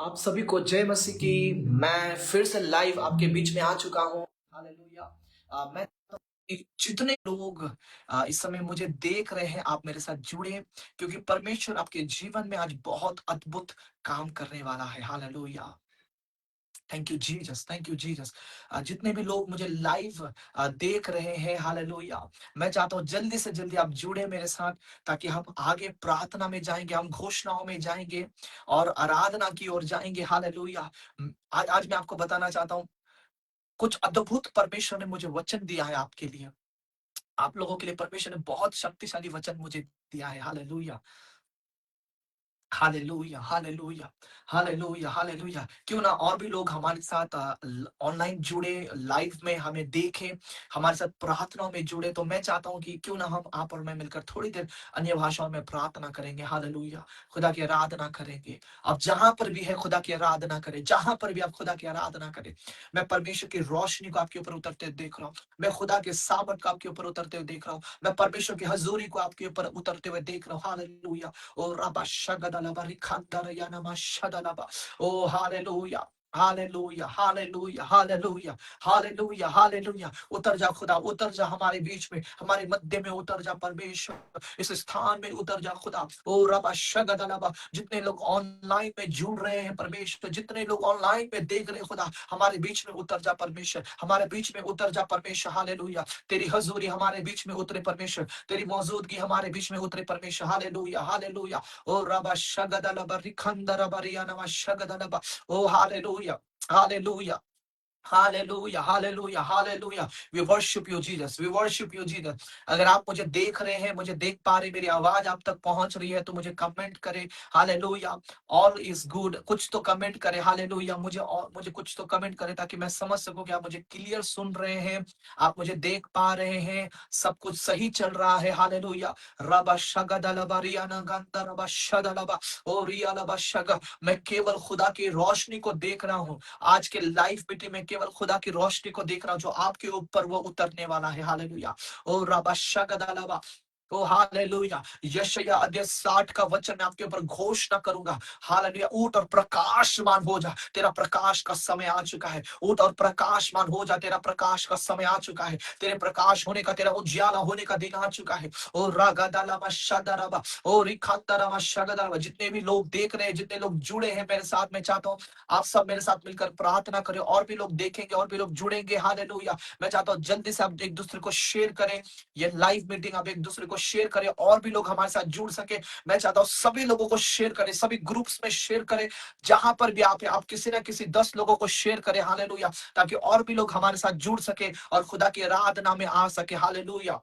आप सभी को जय मसीह की। मैं फिर से लाइव आपके बीच में आ चुका हूँ। हालेलुया। मैं चाहता हूँ कि जितने लोग इस समय मुझे देख रहे हैं, आप मेरे साथ जुड़े, क्योंकि परमेश्वर आपके जीवन में आज बहुत अद्भुत काम करने वाला है। Hallelujah. Thank you Jesus, thank you Jesus. जितने भी लोग मुझे लाइव देख रहे हैं, हालेलुया, मैं चाहता हूँ जल्दी से जल्दी आप जुड़े मेरे साथ, ताकि हम आगे प्रार्थना में जाएंगे, हम घोषणाओं में जाएंगे और आराधना की ओर जाएंगे। हालेलुया। आज आज मैं आपको बताना चाहता हूँ, कुछ अद्भुत परमेश्वर ने मुझे वचन दिया है आपके लिए, आप लोगों के लिए। परमेश्वर ने बहुत शक्तिशाली वचन मुझे दिया है। Hallelujah, hallelujah, hallelujah, hallelujah, hallelujah. क्यों ना और भी लोग हमारे साथ ऑनलाइन जुड़े, लाइव में हमें देखें, हमारे साथ प्रार्थनाओं में जुड़े। तो मैं चाहता हूं कि क्यों ना हम आप और मैं मिलकर थोड़ी देर अन्य भाषाओं में प्रार्थना करेंगे। हालेलुया, खुदा की आराधना करेंगे। आप जहां पर भी है, खुदा की आराधना करें। जहां पर भी आप खुदा की आराधना करें। मैं परमेश्वर की रोशनी को आपके ऊपर उतरते देख रहा हूँ। मैं खुदा के सामर्थ को आपके ऊपर उतरते हुए देख रहा हूँ। मैं परमेश्वर की हजूरी को आपके ऊपर उतरते हुए देख रहा हूँ। Hallelujah. Oh, Rabashagadalaba, Rikandarayanama Shadalaba. Oh, hallelujah. Hallelujah, hallelujah, hallelujah, hallelujah, hallelujah. उतर जा खुदा, उतर जा हमारे बीच में, हमारे मध्य में उतर जा परमेश्वर, इस स्थान में उतर जा खुदा। ओ रबा शगदलबा, जितने लोग ऑनलाइन में जुड़ रहे हैं परमेश्वर, जितने लोग ऑनलाइन में देख रहे हैं खुदा, हमारे बीच में उतर जा परमेश्वर, हमारे बीच में उतर जा परमेश्वर। हालेलुया। तेरी हजूरी हमारे बीच में उतरे परमेश्वर, तेरी मौजूदगी हमारे बीच में उतरे परमेश्वर। Hallelujah, hallelujah. O rava शगदलबा, रिखंदरबा, रियानमा शगदलबा। Oh, hallelujah. Hallelujah. Hallelujah, hallelujah, hallelujah. We worship you, Jesus. We worship you, Jesus. अगर आप मुझे देख रहे हैं, मुझे देख पा रहे हैं, मेरी आवाज आप तक पहुंच रही है, तो मुझे कमेंट करें। हालेलुया। ऑल इज गुड, कुछ तो कमेंट करें। हालेलुया। मुझे कुछ तो कमेंट करें, ताकि मैं समझ सकूं कि आप मुझे क्लियर सुन रहे हैं, आप मुझे देख पा रहे हैं, सब कुछ सही चल रहा है। हालेलुया। रबा शगदलबा, रियाना गंदा रबा शदलबा, ओ रिया लबा शग। मैं केवल खुदा की रोशनी को देख रहा हूं। आज के लाइव मीटिंग में केवल खुदा की रोशनी को देख रहा हूं, जो आपके ऊपर वो उतरने वाला है। हालेलुया। ओ रबा शगदलबा। ओ हालेलुया। यशायाह अध्याय 60 का वचन मैं आपके ऊपर घोषणा करूंगा। हालेलुया। उठ और प्रकाशमान हो जा, तेरा प्रकाश का समय आ चुका है। उठ और प्रकाशमान हो जा, तेरा प्रकाश का समय आ चुका है। तेरे प्रकाश होने का, तेरा उज्याला होने का दिन आ चुका है। ओ रागदालाबा शदरबा, ओ रिखातरबा शगदरबा। जितने भी लोग देख रहे हैं, जितने लोग जुड़े हैं मेरे साथ, मैं चाहता हूं आप सब मेरे साथ मिलकर प्रार्थना करें। और भी लोग देखेंगे, और भी लोग जुड़ेंगे। हालेलुया। मैं चाहता हूं जल्दी से आप एक दूसरे को शेयर करें, ये लाइव मीटिंग आप एक दूसरे को शेयर करें, और भी लोग हमारे साथ जुड़ सके। मैं चाहता हूं सभी लोगों को शेयर करें, सभी ग्रुप्स में शेयर करें, जहां पर भी आप किसी ना किसी 10 लोगों को शेयर करें। हालेलुया। ताकि और भी लोग हमारे साथ जुड़ सके और खुदा की आराधना में आ सके। हालेलुया।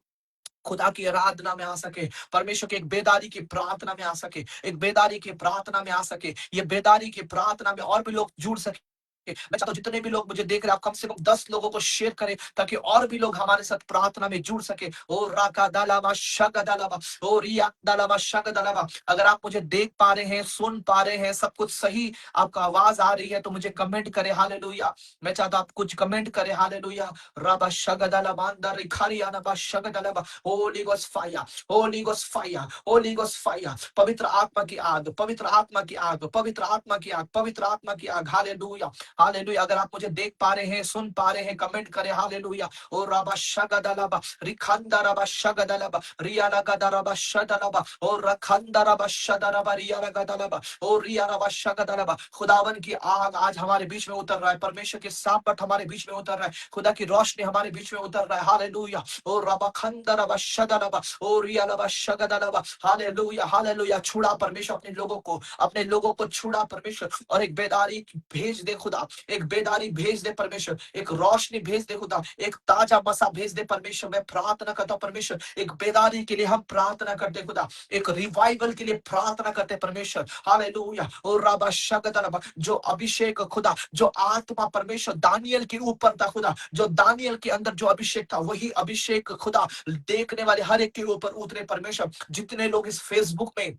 खुदा की आराधना में आ सके, परमेश्वर की एक बेदारी की प्रार्थना में आ सके, एक बेदारी की प्रार्थना में आ सके, ये बेदारी की प्रार्थना में और भी लोग जुड़ सके। मैं चाहता हूं जितने भी लोग मुझे देख रहे हैं, आप कम से कम 10 लोगों को शेयर करें, ताकि और भी लोग हमारे साथ प्रार्थना में जुड़ सके। ओ राका दालावा शग दालावा, ओ रिया दालावा शग दालावा। अगर आप मुझे देख पा रहे हैं, सुन पा रहे हैं, सब कुछ सही, आपका आवाज आ रही है, तो मुझे कमेंट करें। हालेलुया। मैं चाहता हूं आप कुछ कमेंट करें। हालेलुया। रबा शग दालावा अंदर रिखारिया नबा शग दालावा। Holy ghost fire, holy ghost fire, holy ghost fire. पवित्र आत्मा की आग, पवित्र आत्मा की आग, पवित्र आत्मा की आग, पवित्र आत्मा की आग। Hallelujah, hallelujah. अगर आप मुझे देख पा रहे हैं, सुन पा रहे हैं, कमेंट करें। हालेलुया। ओ रबा शगदलबा, रिखंदा रबा शगदलबा, रियाला गदरबा शदलबा, ओ रखंदा रबा शदरबा, रियाला गदलबा, ओ रिया रबा शगदलबा। खुदावन की आग आज हमारे बीच में उतर रहा है, परमेश्वर के सामर्थ हमारे बीच में उतर रहा है, खुदा की रोशनी हमारे बीच में उतर रहा है। हालेलुया। ओ रबा खंदरबा शदलबा, ओ रियालबा शगदलबा। Hallelujah, hallelujah. छुड़ा परमेश्वर अपने लोगों को छुड़ा परमेश्वर, और एक बेदारी भेज दे खुदा, एक बेदारी भेज दे परमेश्वर, एक रोशनी भेज दे खुदा, एक ताजा मसा भेज दे परमेश्वर। मैं प्रार्थना करता हूं परमेश्वर, एक बेदारी के लिए हम प्रार्थना करते खुदा, एक रिवाइवल के लिए प्रार्थना करते परमेश्वर। हालेलुया। और रबा शगदलबा, जो अभिषेक खुदा, जो आत्मा परमेश्वर दानियल के ऊपर था खुदा, जो दानियल के अंदर जो अभिषेक था, वही अभिषेक खुदा देखने वाले हर एक के ऊपर उतरे परमेश्वर। जितने लोग इस फेसबुक में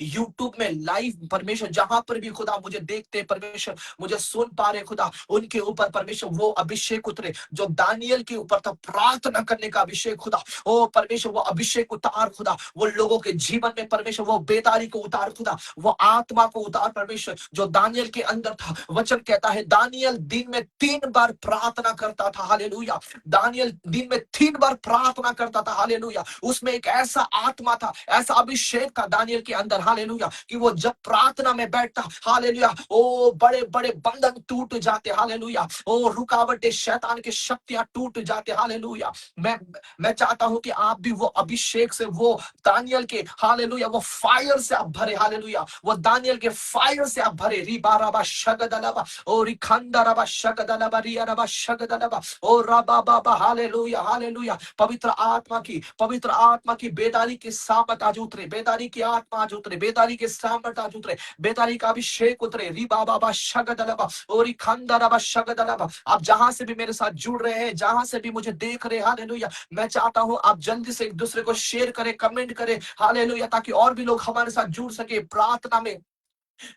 यूट्यूब में लाइव परमेश्वर जहां पर भी खुदा मुझे देखते परमेश्वर, मुझे सुन पा रहे खुदा, उनके ऊपर परमेश्वर वो अभिषेक उतरे जो दानियल के ऊपर था, प्रार्थना करने का अभिषेक खुदा। ओ परमेश्वर वो अभिषेक उतार खुदा, वो लोगों के जीवन में परमेश्वर वो बेदारी को उतार खुदा, वो आत्मा को उतार परमेश्वर जो दानियल के अंदर था। वचन कहता है दानियल दिन में 3 बार प्रार्थना करता था, हालेलुया। दानियल दिन में 3 बार प्रार्थना करता था, हालेलुया। उसमें एक ऐसा आत्मा था, ऐसा अभिषेक था दानियल के अंदर, हालेलुया, कि वो जब प्रार्थना में बैठता, हालेलुया, ओ बड़े बड़े बंधन टूट जाते, हालेलुया, ओ रुकावटें शैतान की शक्तियां टूट जाते, हालेलुया। मैं चाहता हूं कि आप भी वो अभिषेक से, वो दानियल के, हालेलुया, वो फायर से आप भरे, हालेलुया, वो दानियल के फायर से आप भरे। रिबा रबा शगदलबा, ओ रिखंदा रबा शगदलबा, रिया रबा शगदलबा, ओ रबा बाबा, हालेलुया, हालेलुया। पवित्र आत्मा की बेदारी की सामत आज उतरे, बेदारी की आत्मा आज उतरे, बेदारी के सामत आज उतरे, बेदारी का अभिषेक उतरे। रिबा बाबा शगदलबा, ओ रिखंदा रबा शगदलबा। आप जहां से भी मेरे साथ जुड़ रहे हैं, जहां से भी मुझे देख रहे हैं, हालेलुया, मैं चाहता हूं आप जल्दी से एक दूसरे को शेयर करें, कमेंट करें, हालेलुया, ताकि और भी लोग हमारे साथ जुड़ सके प्रार्थना में।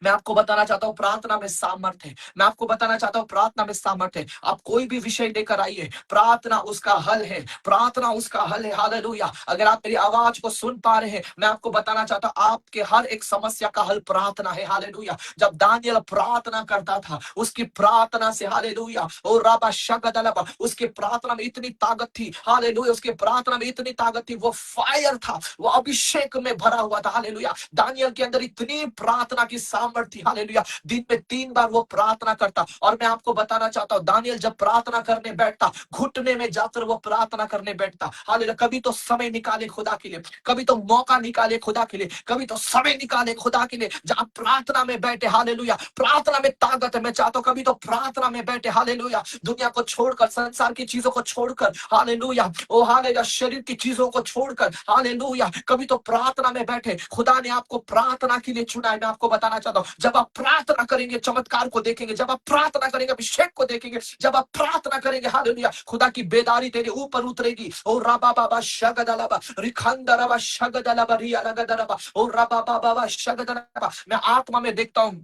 मैं आपको बताना चाहता हूं प्रार्थना में सामर्थ्य है। मैं आपको बताना चाहता हूं प्रार्थना में सामर्थ्य है। आप कोई भी विषय लेकर आइए, प्रार्थना उसका हल है, प्रार्थना उसका हल है, हालेलुया। अगर आप मेरी आवाज को सुन पा रहे हैं, मैं आपको बताना चाहता हूं आपके हर एक समस्या का हल प्रार्थना है, हालेलुया। जब दानियल प्रार्थना करता था, उसकी प्रार्थना से, हालेलुया, और राबा शगदलबा, उसकी प्रार्थना में इतनी ताकत थी, हालेलुया, उसकी प्रार्थना में इतनी ताकत थी, वो फायर था, वो अभिषेक में भरा हुआ था, हालेलुया। दानियल के अंदर इतनी प्रार्थना की सामर्थ्य, हालेलुया, दिन में 3 बार वो प्रार्थना करता। और मैं आपको बताना चाहता हूं दानियल जब प्रार्थना करने बैठता, घुटने में जाकर वो प्रार्थना करने बैठता, हालेलुया। कभी तो समय निकाले खुदा के लिए, कभी तो मौका निकाले खुदा के लिए, कभी तो समय निकाले खुदा के लिए, जहां प्रार्थना में बैठे, हालेलुया। प्रार्थना में ताकत है। मैं चाहता हूं कभी तो प्रार्थना में बैठे, हालेलुया, दुनिया को छोड़कर, संसार की चीजों को छोड़कर, हालेलुया, ओ हालेलुया, शरीर की चीजों को छोड़कर, हालेलुया, कभी तो प्रार्थना में बैठे। खुदा ने आपको प्रार्थना के लिए चुना है। मैं आपको बताना चाहता हूं जब आप प्रार्थना करेंगे चमत्कार को देखेंगे, जब आप प्रार्थना करेंगे अभिषेक को देखेंगे, जब आप प्रार्थना करेंगे, हालेलुया, खुदा की बेदारी तेरे ऊपर उतरेगी। ओ राबा बाबा शगदलबा, रिखंदरबा शगदलबा, रिया लगदरबा, ओ राबा बाबा शगदलबा। मैं आत्मा में देखता हूं,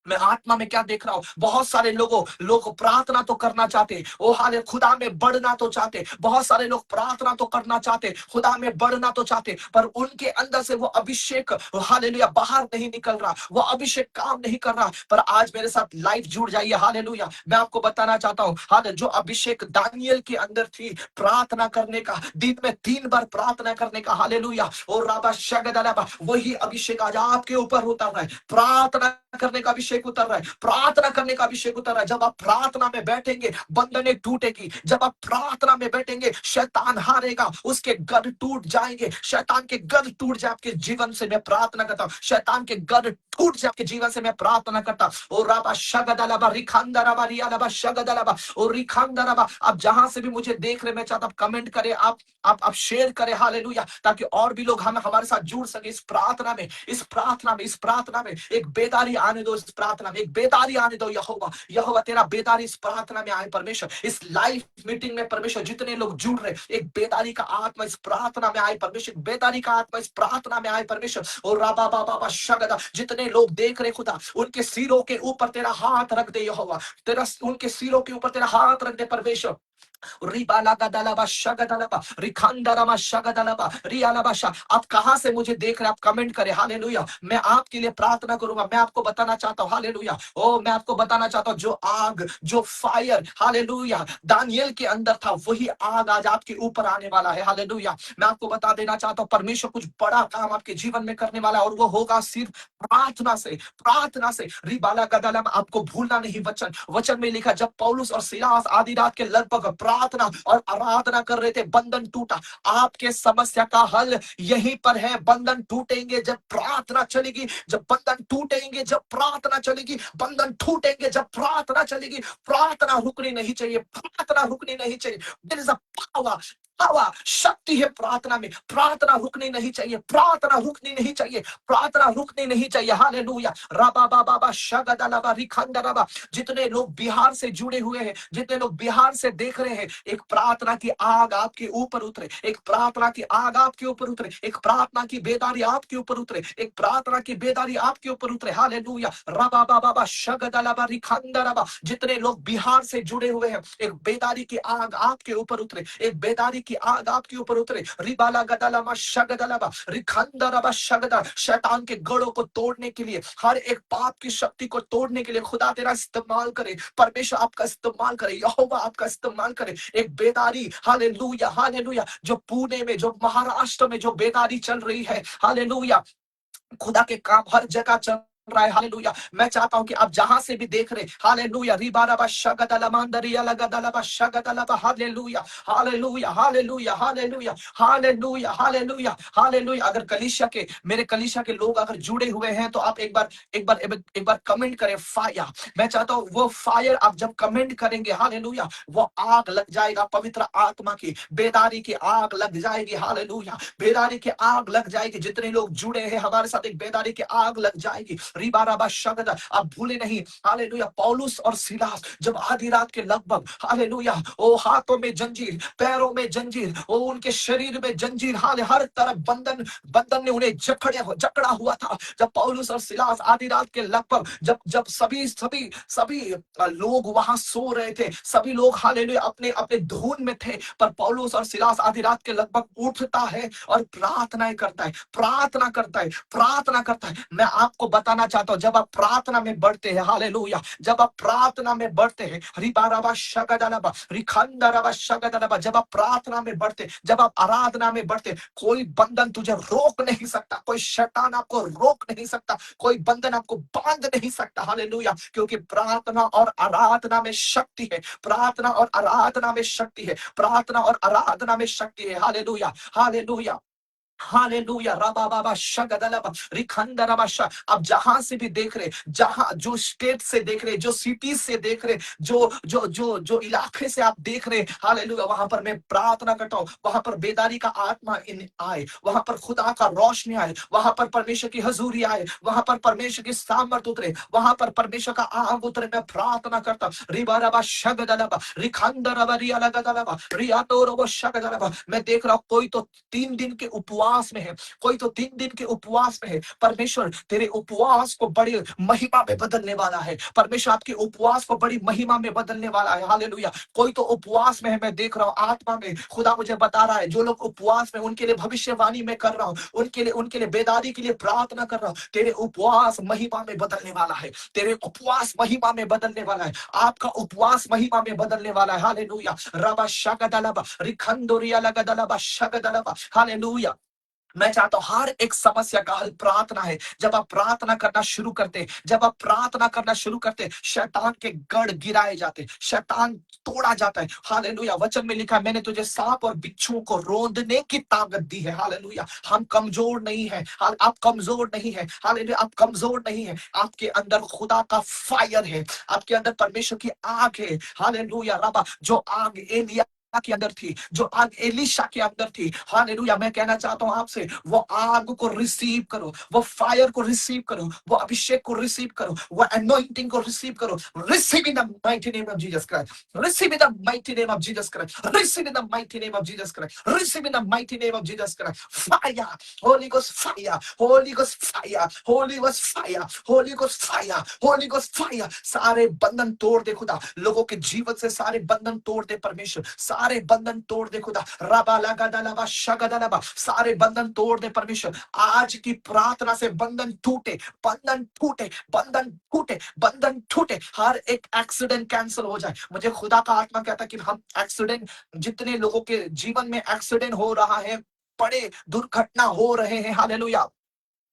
मैं आत्मा में क्या देख रहा हूं, बहुत सारे लोग प्रार्थना तो करना चाहते, ओ हाले खुदा में बढ़ना तो चाहते, बहुत सारे लोग प्रार्थना तो करना चाहते, खुदा में बढ़ना तो चाहते, पर उनके अंदर से वो अभिषेक, हालेलुया, बाहर नहीं निकल रहा, वो अभिषेक काम नहीं कर रहा। पर आज मेरे साथ लाइव जुड़ जाइए, हालेलुया। मैं आपको बताना चाहता हूं, हाले जो अभिषेक दानियल के अंदर थी प्रार्थना करने का, दिन में 3 बार प्रार्थना करने का, हालेलुया, और राबा शगदलबा, वही अभिषेक आज आपके ऊपर होता है। प्रार्थना करने का अभिषेक उतर रहा है, प्रार्थना करने का अभिषेक उतर रहा है। जब आप प्रार्थना में बैठेंगे बंधनें टूटेगी, जब आप प्रार्थना में बैठेंगे शैतान हारेगा, उसके गढ़ टूट जाएंगे, शैतान के गढ़ टूट जाए आपके जीवन से। मैं प्रार्थना करता हूं शैतान के गढ़ टूट जाए आपके जीवन से, मैं प्रार्थना करता हूं। ओ राबा शगदलबा, रिखंदरबा, रियालबा शगदलबा, ओ रिखंदरबा। आप जहां से भी मुझे देख रहे, मैं चाहता हूं कमेंट करें, आप शेयर करें, हालेलुया, ताकि और भी लोग हम हमारे साथ जुड़ सके इस प्रार्थना में, इस प्रार्थना में, इस प्रार्थना में। एक बेदारी आने दो, इस प्रार्थना में एक बेदारी आने दो। यहोवा, यहोवा तेरा बेदारी इस प्रार्थना में आए परमेश्वर, इस लाइव मीटिंग में परमेश्वर, जितने लोग जुड़ रहे, एक बेदारी का आत्मा इस प्रार्थना में आए परमेश्वर, बेदारी का आत्मा इस प्रार्थना में आए परमेश्वर। और राबा बाबा शगदा, जितने लोग देख रहे खुदा, उनके सिरों के ऊपर तेरा हाथ रख दे यहोवा, तेरा उनके सिरों के ऊपर तेरा हाथ रख दे परमेश्वर। रिबालागादालाबा शगदालाबा, रिखांदारामा शगदालाबा, रियालाबाशा। आप कहां से मुझे देख रहे हैं, आप कमेंट करें, हालेलुया। मैं आपके लिए प्रार्थना करूंगा। मैं आपको बताना चाहता हूं, हालेलुया, ओ मैं आपको बताना चाहता हूं जो आग, जो फायर, हालेलुया, दानियल के अंदर था, वही आग आज आपके ऊपर आने वाला है, हालेलुया। मैं आपको बता देना चाहता हूं परमेश्वर कुछ बड़ा काम आपके जीवन में करने वाला है, और वो होगा सिर्फ प्रार्थना से, प्रार्थना से। रिबाला गदालम, आपको भूलना नहीं, वचन वचन में लिखा जब पौलुस और सिलास आधी रात के लगभग प्रार्थना और आराधना कर रहे थे, बंधन टूटा। आपके समस्या का हल यहीं पर है। बंधन टूटेंगे जब प्रार्थना चलेगी, जब बंधन टूटेंगे जब प्रार्थना चलेगी, बंधन टूटेंगे जब प्रार्थना चलेगी। प्रार्थना रुकनी नहीं चाहिए, प्रार्थना रुकनी नहीं चाहिए। देयर इज अ पावर, हवा शक्ति है प्रार्थना में। प्रार्थना रुकनी नहीं चाहिए, प्रार्थना रुकनी नहीं चाहिए, प्रार्थना रुकनी नहीं चाहिए। हालेलुया। रबा बाबा बा शगदलबा रिखंदरबा। जितने लोग बिहार से जुड़े हुए हैं, जितने लोग बिहार से देख रहे हैं, एक प्रार्थना की आग आपके ऊपर उतरे, एक प्रार्थना की आग आपके ऊपर उतरे, एक प्रार्थना की बेदारी आपके ऊपर उतरे, एक प्रार्थना की बेदारी आपके ऊपर उतरे। हालेलुया। रबा बाबा बा शगदलबा रिखंदरबा। जितने लोग बिहार से जुड़े हुए हैं, एक बेदारी की आग आपके ऊपर उतरे, एक बेदारी की आग आपके ऊपर उतरे। रिबाला गदलामा शगदलाबा रिखंदरबा शगदा। शैतान के गढ़ों को तोड़ने के लिए, हर एक पाप की शक्ति को तोड़ने के लिए खुदा तेरा इस्तेमाल करे, परमेश्वर आपका इस्तेमाल करे, यहोवा आपका इस्तेमाल करे। एक बेदारी, हालेलुया हालेलुया, जो पुणे में, जो महाराष्ट्र में जो बेदारी चल रही है, हालेलुया, खुदा के काम हर जगह चल रहा है। हालेलुया। मैं चाहता हूं कि आप जहां से भी देख रहे, हालेलुया, रिबाराबा शगदलमांदरिया लगदलबा शगदलबा। Hallelujah hallelujah hallelujah hallelujah hallelujah hallelujah hallelujah. अगर कलीसिया के, मेरे कलीसिया के लोग अगर जुड़े हुए हैं तो आप एक बार कमेंट करें फायर। मैं चाहता हूं वो फायर आप जब कमेंट करेंगे, हालेलुया, वो आग लग जाएगा, पवित्र आत्मा की बेदारी की आग लग जाएगी। हालेलुया। बेदारी की आग लग जाएगी। जितने लोग जुड़े हैं हमारे साथ, एक बेदारी की आग लग जाएगी। रिबाराबा शब्द आप भूले नहीं। हालेलुया। पौलुस और सिलास जब आधी रात के लगभग, हालेलुया, ओ हाथों में जंजीर, पैरों में जंजीर, ओ उनके शरीर में जंजीर, हाल हर तरफ बंधन, बंधन ने उन्हें जकड़ा हुआ था। जब पौलुस और सिलास आधी रात के लगभग, जब जब सभी सभी सभी लोग वहां सो रहे थे, सभी लोग हालेलुया अपने अपने धुन में थे, पर पौलुस और सिलास आधी रात के लगभग उठता है और प्रार्थनाएं करता है, प्रार्थना करता है, प्रार्थना करता है। मैं आपको बताना चाहता हूं, जब आप प्रार्थना में बढ़ते हैं, हालेलुया, जब आप प्रार्थना में बढ़ते हैं, रिबाराबा शगदलबा रिखंदरबा शगदलबा, जब आप प्रार्थना में बढ़ते, जब आप आराधना में बढ़ते, कोई बंधन तुझे रोक नहीं सकता, कोई शैतान आपको रोक नहीं सकता, कोई बंधन आपको बांध नहीं सकता। हालेलुया। क्योंकि प्रार्थना और आराधना में शक्ति है, प्रार्थना और आराधना में शक्ति है, प्रार्थना और आराधना में शक्ति है। Hallelujah hallelujah hallelujah. रबा बाबा शगदलबा रिखंदरबा शा। अब जहां से भी देख रहे, जहां जो स्टेट से देख रहे, जो सिटी से देख रहे, जो इलाके से आप देख रहे, हालेलुया, वहां पर मैं प्रार्थना करता हूं, वहां पर बेदारी का आत्मा इन आए, वहां पर खुदा का रोशनी आए, वहां पर परमेश्वर की हजूरी आए, वहां पर परमेश्वर की सामर्थ उतरे, वहां पर परमेश्वर का आग उतरे। मैं प्रार्थना करता हूं। रिबारबा शगदलबा रिखंदरबा रियालगदलबा रियातोरबो शगदलबा। मैं देख रहा हूं कोई तो 3 दिन के उपवास में है, कोई तो 3 दिन के उपवास में है। परमेश्वर तेरे उपवास को बड़ी महिमा में बदलने वाला है, परमेश्वर आपके उपवास को बड़ी महिमा में बदलने वाला है। हालेलुया। कोई तो उपवास में है, मैं देख रहा हूं आत्मा में खुदा मुझे बता रहा है, जो लोग उपवास में, उनके लिए भविष्यवाणी में कर रहा हूं, उनके लिए बेदारी के लिए प्रार्थना कर रहा हूं। तेरे उपवास महिमा में बदलने वाला है, तेरे उपवास महिमा में बदलने वाला है, आपका उपवास महिमा में बदलने वाला है। हालेलुया। रबा शगदलबा रिखंदोरिया लगदलबा शगदलबा। हालेलुया। मैं चाहता हूं हर एक समस्या का हल प्रार्थना है। जब आप प्रार्थना करना शुरू करते, जब आप प्रार्थना करना शुरू करते, शैतान के गढ़ गिराए जाते, शैतान तोड़ा जाता है। हालेलुया। वचन में लिखा है, मैंने तुझे सांप और बिच्छुओं को रोंदने की ताकत दी है। हालेलुया। हम कमजोर नहीं है, आप कमजोर नहीं है। हालेलुया। आप कमजोर नहीं है, आपके अंदर खुदा का फायर है, आपके अंदर परमेश्वर की आग है। हालेलुया। रबा, जो आग एलिया के अंदर थी, जो आग एलिशा के अंदर थी, हालेलुया, मैं कहना चाहता हूं आपसे, वो आग को रिसीव करो, वो फायर को रिसीव करो, वो अभिषेक को रिसीव करो, वो अनॉइंटिंग को रिसीव करो। Receive in the mighty name of Jesus Christ, receive in the mighty name of Jesus Christ, receive in the mighty name of Jesus Christ, receive in the mighty name of Jesus Christ. Fire, holy ghost fire, holy ghost fire, holy ghost fire, holy ghost fire, holy ghost fire. सारे बंधन तोड़ दे खुदा, लोगों के जीवन से सारे बंधन तोड़ दे परमेश्वर, सारे बंधन तोड़ दे खुदा। रबा लगा दलबा शगदलबा, सारे बंधन तोड़ दे परमेश्वर। आज की प्रार्थना से बंधन टूटे, बंधन टूटे, बंधन टूटे, बंधन टूटे। हर एक एक्सीडेंट कैंसिल हो जाए। मुझे खुदा का आत्मा कहता है कि हम एक्सीडेंट, जितने लोगों के जीवन में एक्सीडेंट हो रहा है, बड़े दुर्घटना हो रहे हैं, हालेलुया,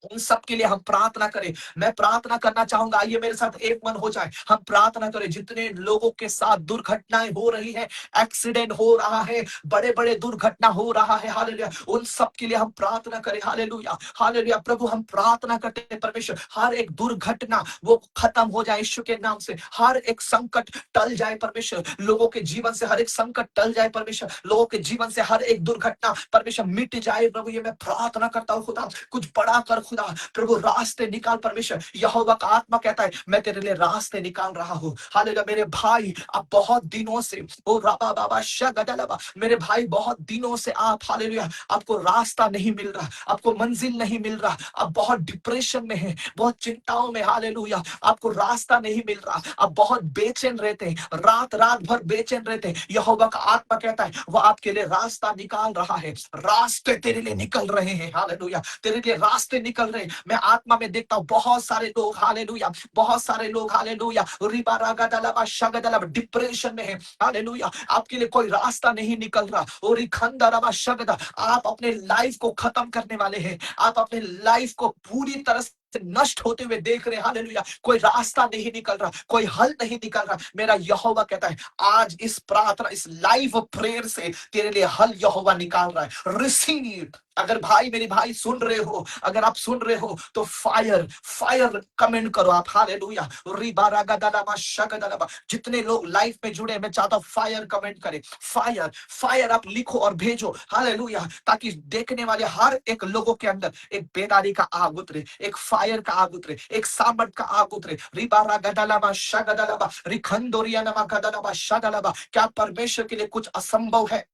उन सब के लिए हम प्रार्थना करें। मैं प्रार्थना करना चाहूंगा, आइए मेरे साथ एक मन हो जाए, हम प्रार्थना करें। जितने लोगों के साथ दुर्घटनाएं हो रही है, एक्सीडेंट हो रहा है, बड़े बड़े दुर्घटना हो रहा है, हालेलुया, उन सब के लिए हम प्रार्थना करें। Hallelujah, hallelujah. प्रभु हम प्रार्थना करते हैं परमेश्वर, हर एक दुर्घटना वो खत्म हो जाए यीशु के नाम से। हर एक संकट टल जाए परमेश्वर, लोगों के जीवन से हर एक संकट टल जाए परमेश्वर, लोगों के जीवन से हर एक दुर्घटना परमेश्वर मिट जाए। प्रभु ये मैं प्रार्थना करता हूँ खुदा, कुछ बड़ा कर खुदा, प्रभु रास्ते निकाल परमेश्वर। यहोवा का आत्मा कहता है मैं तेरे लिए रास्ते निकाल रहा हूँ। हालेलुया। मेरे भाई अब बहुत दिनों से ओ राबा बाबा शगदलबा, मेरे भाई बहुत दिनों से आप हालेलुया आपको रास्ता नहीं मिल रहा, आपको मंजिल नहीं मिल रहा, आप बहुत डिप्रेशन में है, बहुत चिंताओं में, हालेलुया आपको रास्ता नहीं मिल रहा, आप बहुत बेचैन रहते हैं, रात रात भर बेचैन रहते हैं। यहोवा का आत्मा कहता है वो आपके लिए रास्ता निकाल रहा है, रास्ते तेरे लिए निकल रहे हैं। हालेलुया, तेरे लिए रास्ते निकल रहे हैं। मैं आत्मा में देखता हूं बहुत सारे लोग, हालेलुया बहुत सारे लोग, हालेलुया रिबा रागा दलबा शगदलबा डिप्रेशन में है। हालेलुया, आपके लिए कोई रास्ता नहीं निकल रहा। और रिखंदा रबा शगदा, आप अपने लाइफ को खत्म करने वाले हैं, आप अपने लाइफ को पूरी तरह से नष्ट होते हुए देख रहे हैं। हालेलुया, कोई रास्ता नहीं निकल रहा, कोई हल नहीं निकल रहा। मेरा यहोवा कहता है आज इस प्रार्थना, इस लाइव प्रेयर से तेरे लिए हल यहोवा निकाल रहा है। Receive it. अगर भाई मेरे भाई सुन रहे हो, अगर आप सुन रहे हो तो फायर फायर कमेंट करो आप। हालेलुया, रिबारा गदलामा शगदलामा, जितने लोग लाइफ में जुड़े मैं चाहता हूं फायर कमेंट करें। फायर फायर आप लिखो और भेजो। हालेलुया, ताकि देखने वाले हर एक लोगों के अंदर एक बेदारी का आग उतरे, एक फायर का आग उतरे, एक सामर्थ का आग उतरे। रिबारा गदलामा शगदलामा रिखंदोरिया नमा गदलामा शगदलामा। क्या परमेश्वर के लिए कुछ असंभव है?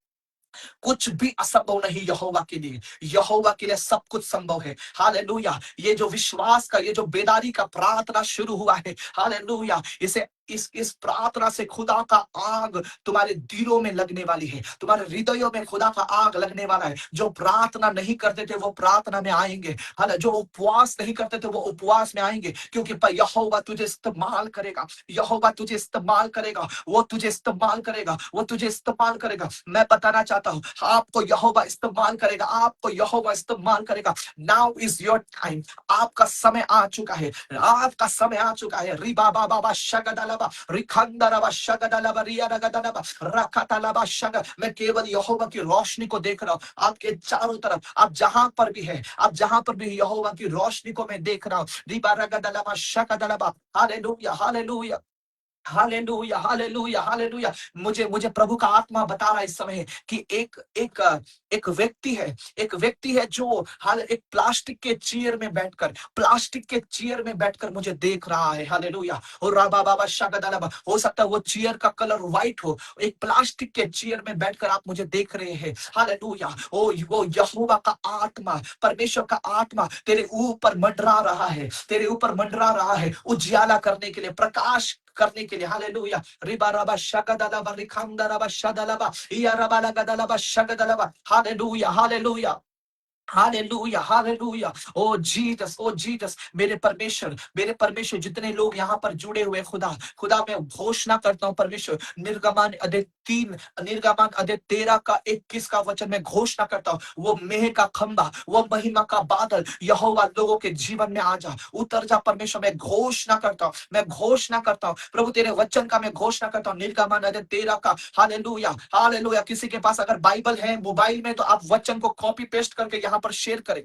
कुछ भी असंभव नहीं यहोवा के लिए, यहोवा के लिए सब कुछ संभव है। हालेलुया, ये जो विश्वास का, ये जो बेदारी का प्रार्थना शुरू हुआ है, हालेलुया, इसे इस प्रार्थना से खुदा का आग तुम्हारे दिलों में लगने वाली है, तुम्हारे हृदयों में खुदा का आग लगने वाला है। जो प्रार्थना नहीं करते थे वो प्रार्थना में आएंगे, हाल जो उपवास नहीं करते थे वो उपवास में आएंगे, क्योंकि यहोवा तुझे इस्तेमाल करेगा, यहोवा तुझे इस्तेमाल करेगा, वो तुझे इस्तेमाल करेगा, वो तुझे इस्तेमाल करेगा। मैं बताना चाहता हूं आपको यहोवा इस्तेमाल करेगा, आपको यहोवा इस्तेमाल करेगा। नाउ इज योर टाइम, आपका समय आ चुका है, आपका समय आ चुका है। रिबा बाबा शगदलबा रिखंदरबा शगदलबा रियारगदलबा रखतलबा शग, मैं केवल यहोवा की रोशनी को देख रहा हूं आपके चारों तरफ। आप जहां पर भी है, आप जहां पर भी यहोवा की रोशनी को मैं देख रहा हूं। रिबा रगदलबा शगदलबा, hallelujah hallelujah hallelujah hallelujah hallelujah. मुझे मुझे प्रभु का आत्मा बता रहा है इस समय कि एक व्यक्ति है, एक व्यक्ति है जो हाल एक प्लास्टिक के चेयर में बैठकर, प्लास्टिक के चेयर में बैठकर मुझे देख रहा है। हालेलुया, और राबा बाबा शगदलबा, हो सकता है वो चेयर का कलर व्हाइट हो, एक प्लास्टिक के चेयर में बैठकर आप मुझे देख रहे हैं। हालेलुया, ओ वो यहोवा का आत्मा, परमेश्वर का आत्मा तेरे ऊपर मंडरा रहा है, तेरे ऊपर मंडरा रहा है, उजियाला करने के लिए, प्रकाश करने के लिए। हालेलुया, रिबा रबा शगदलबा रिखंदा रबा शदलबा या रबा लगदलबा शगदलबा। Hallelujah hallelujah hallelujah hallelujah. ओ जीसस, ओ जीसस, मेरे परमेश्वर जितने लोग यहाँ पर जुड़े हुए, खुदा खुदा मैं घोषणा करता हूँ परमेश्वर, निर्गमान अध्याय 3, निर्गमान अध्याय 13 का 21 का वचन में घोषणा करता हूँ, वो मेह का खंभा, वो महिमा का बादल यहोवा लोगों के जीवन में आ जा, उतर जा परमेश्वर। मैं घोषणा करता हूँ, मैं घोषणा करता हूँ प्रभु तेरे वचन का मैं घोषणा करता हूँ। निर्गमान अध्याय 13 का, हालेलुया हालेलुया। किसी के पास अगर बाइबल है मोबाइल में तो आप वचन को कॉपी पेस्ट करके यहाँ पर शेयर करें,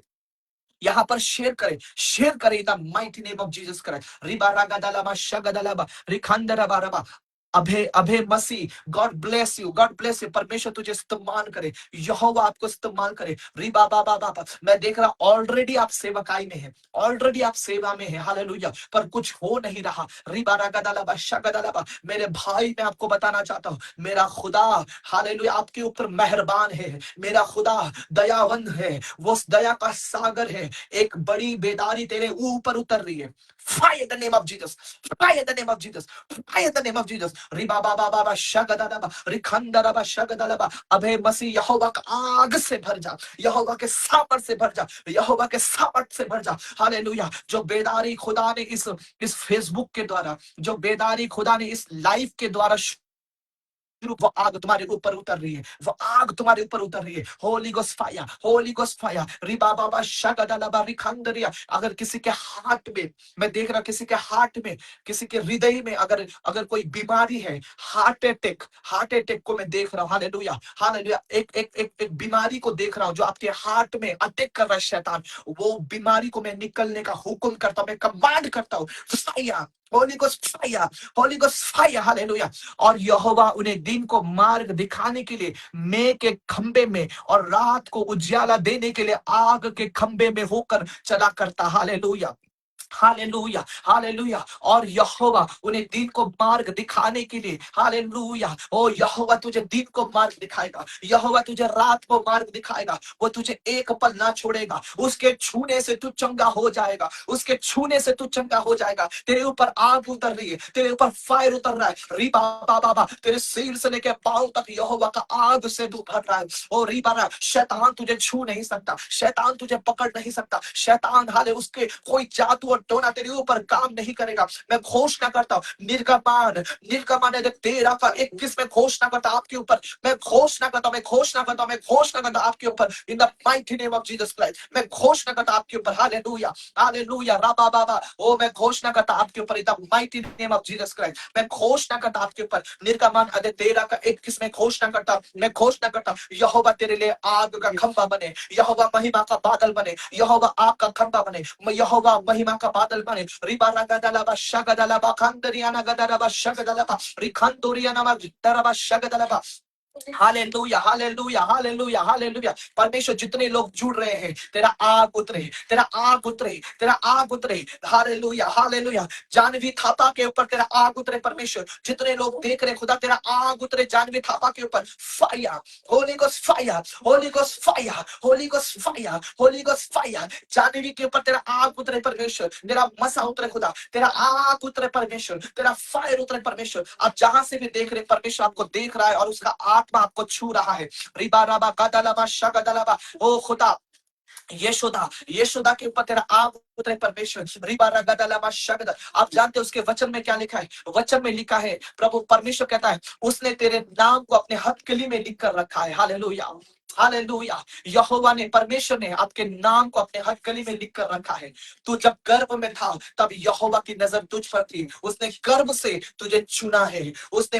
यहाँ पर शेयर करें, शेयर करें in the mighty name of Jesus Christ. रिबा रागा दलाबा शगदलाबा रिखंदरबा रबा। अभे अभे मसीह, God bless you, God bless you. परमेश्वर तुझे इस्तेमाल करे, यहोवा आपको इस्तेमाल करे। रिबा बाबा बाबा, मैं देख रहा ऑलरेडी आप सेवकाई में है, ऑलरेडी आप सेवा में है। हालेलुया, पर कुछ हो नहीं रहा। रिबा रागा दलाबा शगदलाबा, मेरे भाई मैं आपको बताना चाहता हूँ, मेरा खुदा हालेलुया आपके ऊपर मेहरबान है, मेरा खुदा दयावंत है, वो दया का सागर है। एक बड़ी बेदारी तेरे ऊपर उतर रही है। Fire the name of Jesus. Fire the name of Jesus. Fire the name of Jesus. Riba बाबा बाबा शगदलबा रिखंदरबा शगदलबा। अबे मसीह यहोवा का आग से भर जा, यहोवा के सामर्थ से भर जा, यहोवा के सामर्थ से भर जा। हालेलुया, जो बेदारी खुदा ने इस फेसबुक के द्वारा, जो बेदारी खुदा ने इस लाइव के द्वारा वो आग तुम्हारे ऊपर उतर रही है, वो आग तुम्हारे ऊपर उतर रही है। Holy ghost fire, holy ghost fire. रिबा बाबा शगदलबा रिखंदरिया। अगर किसी के हार्ट में, मैं देख रहा किसी के हार्ट में, किसी के हृदय में अगर अगर कोई बीमारी है, हार्ट अटैक को मैं देख रहा हूं। Hallelujah, hallelujah. एक बीमारी को देख रहा हूं जो आपके हार्ट में अटैक कर रहा है शैतान। वो बीमारी को मैं निकलने का हुक्म करता हूं, मैं कमांड करता हूं। Fire, holy ghost fire, holy ghost fire. Hallelujah. और यहोवा उन्हें दिन को मार्ग दिखाने के लिए मेघ के खंबे में और रात को उजियाला देने के लिए आग के खंबे में होकर चला करता। Hallelujah, hallelujah, hallelujah. और यहोवा उन्हें दिन को मार्ग दिखाने के लिए, हालेलुया। ओ यहोवा तुझे दिन को मार्ग दिखाएगा, यहोवा तुझे रात को मार्ग दिखाएगा। वो तुझे एक पल ना छोड़ेगा। उसके छूने से तू चंगा हो जाएगा, उसके छूने से तू चंगा हो जाएगा। तेरे ऊपर आग उतर रही है, तेरे ऊपर फायर उतर रहा है। री बाबा बाबा, तेरे सिर से लेकर पांव तक यहोवा का आग से तू भर रहा है। ओ री बाबा, शैतान तुझे छू नहीं सकता, शैतान तुझे पकड़ नहीं सकता। शैतान हाले उसके कोई जादू और टोना तेरे ऊपर काम नहीं करेगा। मैं घोषणा करता हूं, निर्गमान, निर्गमान है 13 का 21 में घोषणा करता आपके ऊपर। मैं घोषणा करता हूं, मैं घोषणा करता हूं, मैं घोषणा करता आपके ऊपर। इन the mighty name of Jesus Christ मैं घोषणा करता आपके ऊपर। Hallelujah, hallelujah. राबा बाबा, ओ मैं घोषणा करता आपके ऊपर। इन the mighty name of Jesus Christ मैं घोषणा करता आपके ऊपर। निर्गमान अध्याय 13 का 21 में घोषणा करता, मैं घोषणा करता यहोवा तेरे लिए आग का खंभा बने, यहोवा महिमा का बादल बने, यहोवा आग का खंभा बने, यहोवा महिमा का बादल बने। रिबारा गदलबा शगदलबा खंदरियाना गदलबा शगदलबा रिखंदोरियाना मगदलबा शगदलबा। Hallelujah, hallelujah, hallelujah, hallelujah. परमेश्वर जितने लोग जुड़ रहे हैं, तेरा आग उतरे, तेरा आग उतरे, तेरा आग उतरे। Hallelujah, hallelujah. जानवी थापा के ऊपर तेरा आग उतरे परमेश्वर। जितने लोग देख रहे खुदा, तेरा आग उतरे जानवी थापा के ऊपर। Fire, holy ghost fire, holy ghost fire, holy ghost fire, holy ghost fire. Janvi के ऊपर तेरा आग उतरे परमेश्वर, तेरा मसा उतरे खुदा, तेरा आग उतरे परमेश्वर, तेरा फायर उतरे परमेश्वर। आप जहां से भी देख रहे परमेश्वर आपको देख रहा है और उसका आत्मा आपको छू रहा है। रिबा राबा गदलबा शगदलबा। ओ खुदा, यशोदा, यशोदा के ऊपर तेरा आग उतरे परमेश्वर। रिबा रगदलबा शगद। आप जानते हैं उसके वचन में क्या लिखा है? वचन में लिखा है, प्रभु परमेश्वर कहता है उसने तेरे नाम को अपने हथकड़ी में लिख कर रखा है। Hallelujah, hallelujah. यहोवा ने, परमेश्वर ने आपके नाम को अपने हथकड़ी में लिख कर रखा है। तू जब गर्भ में था तब यहोवा की नजर तुझ पर थी, उसने गर्भ से तुझे चुना है। उसने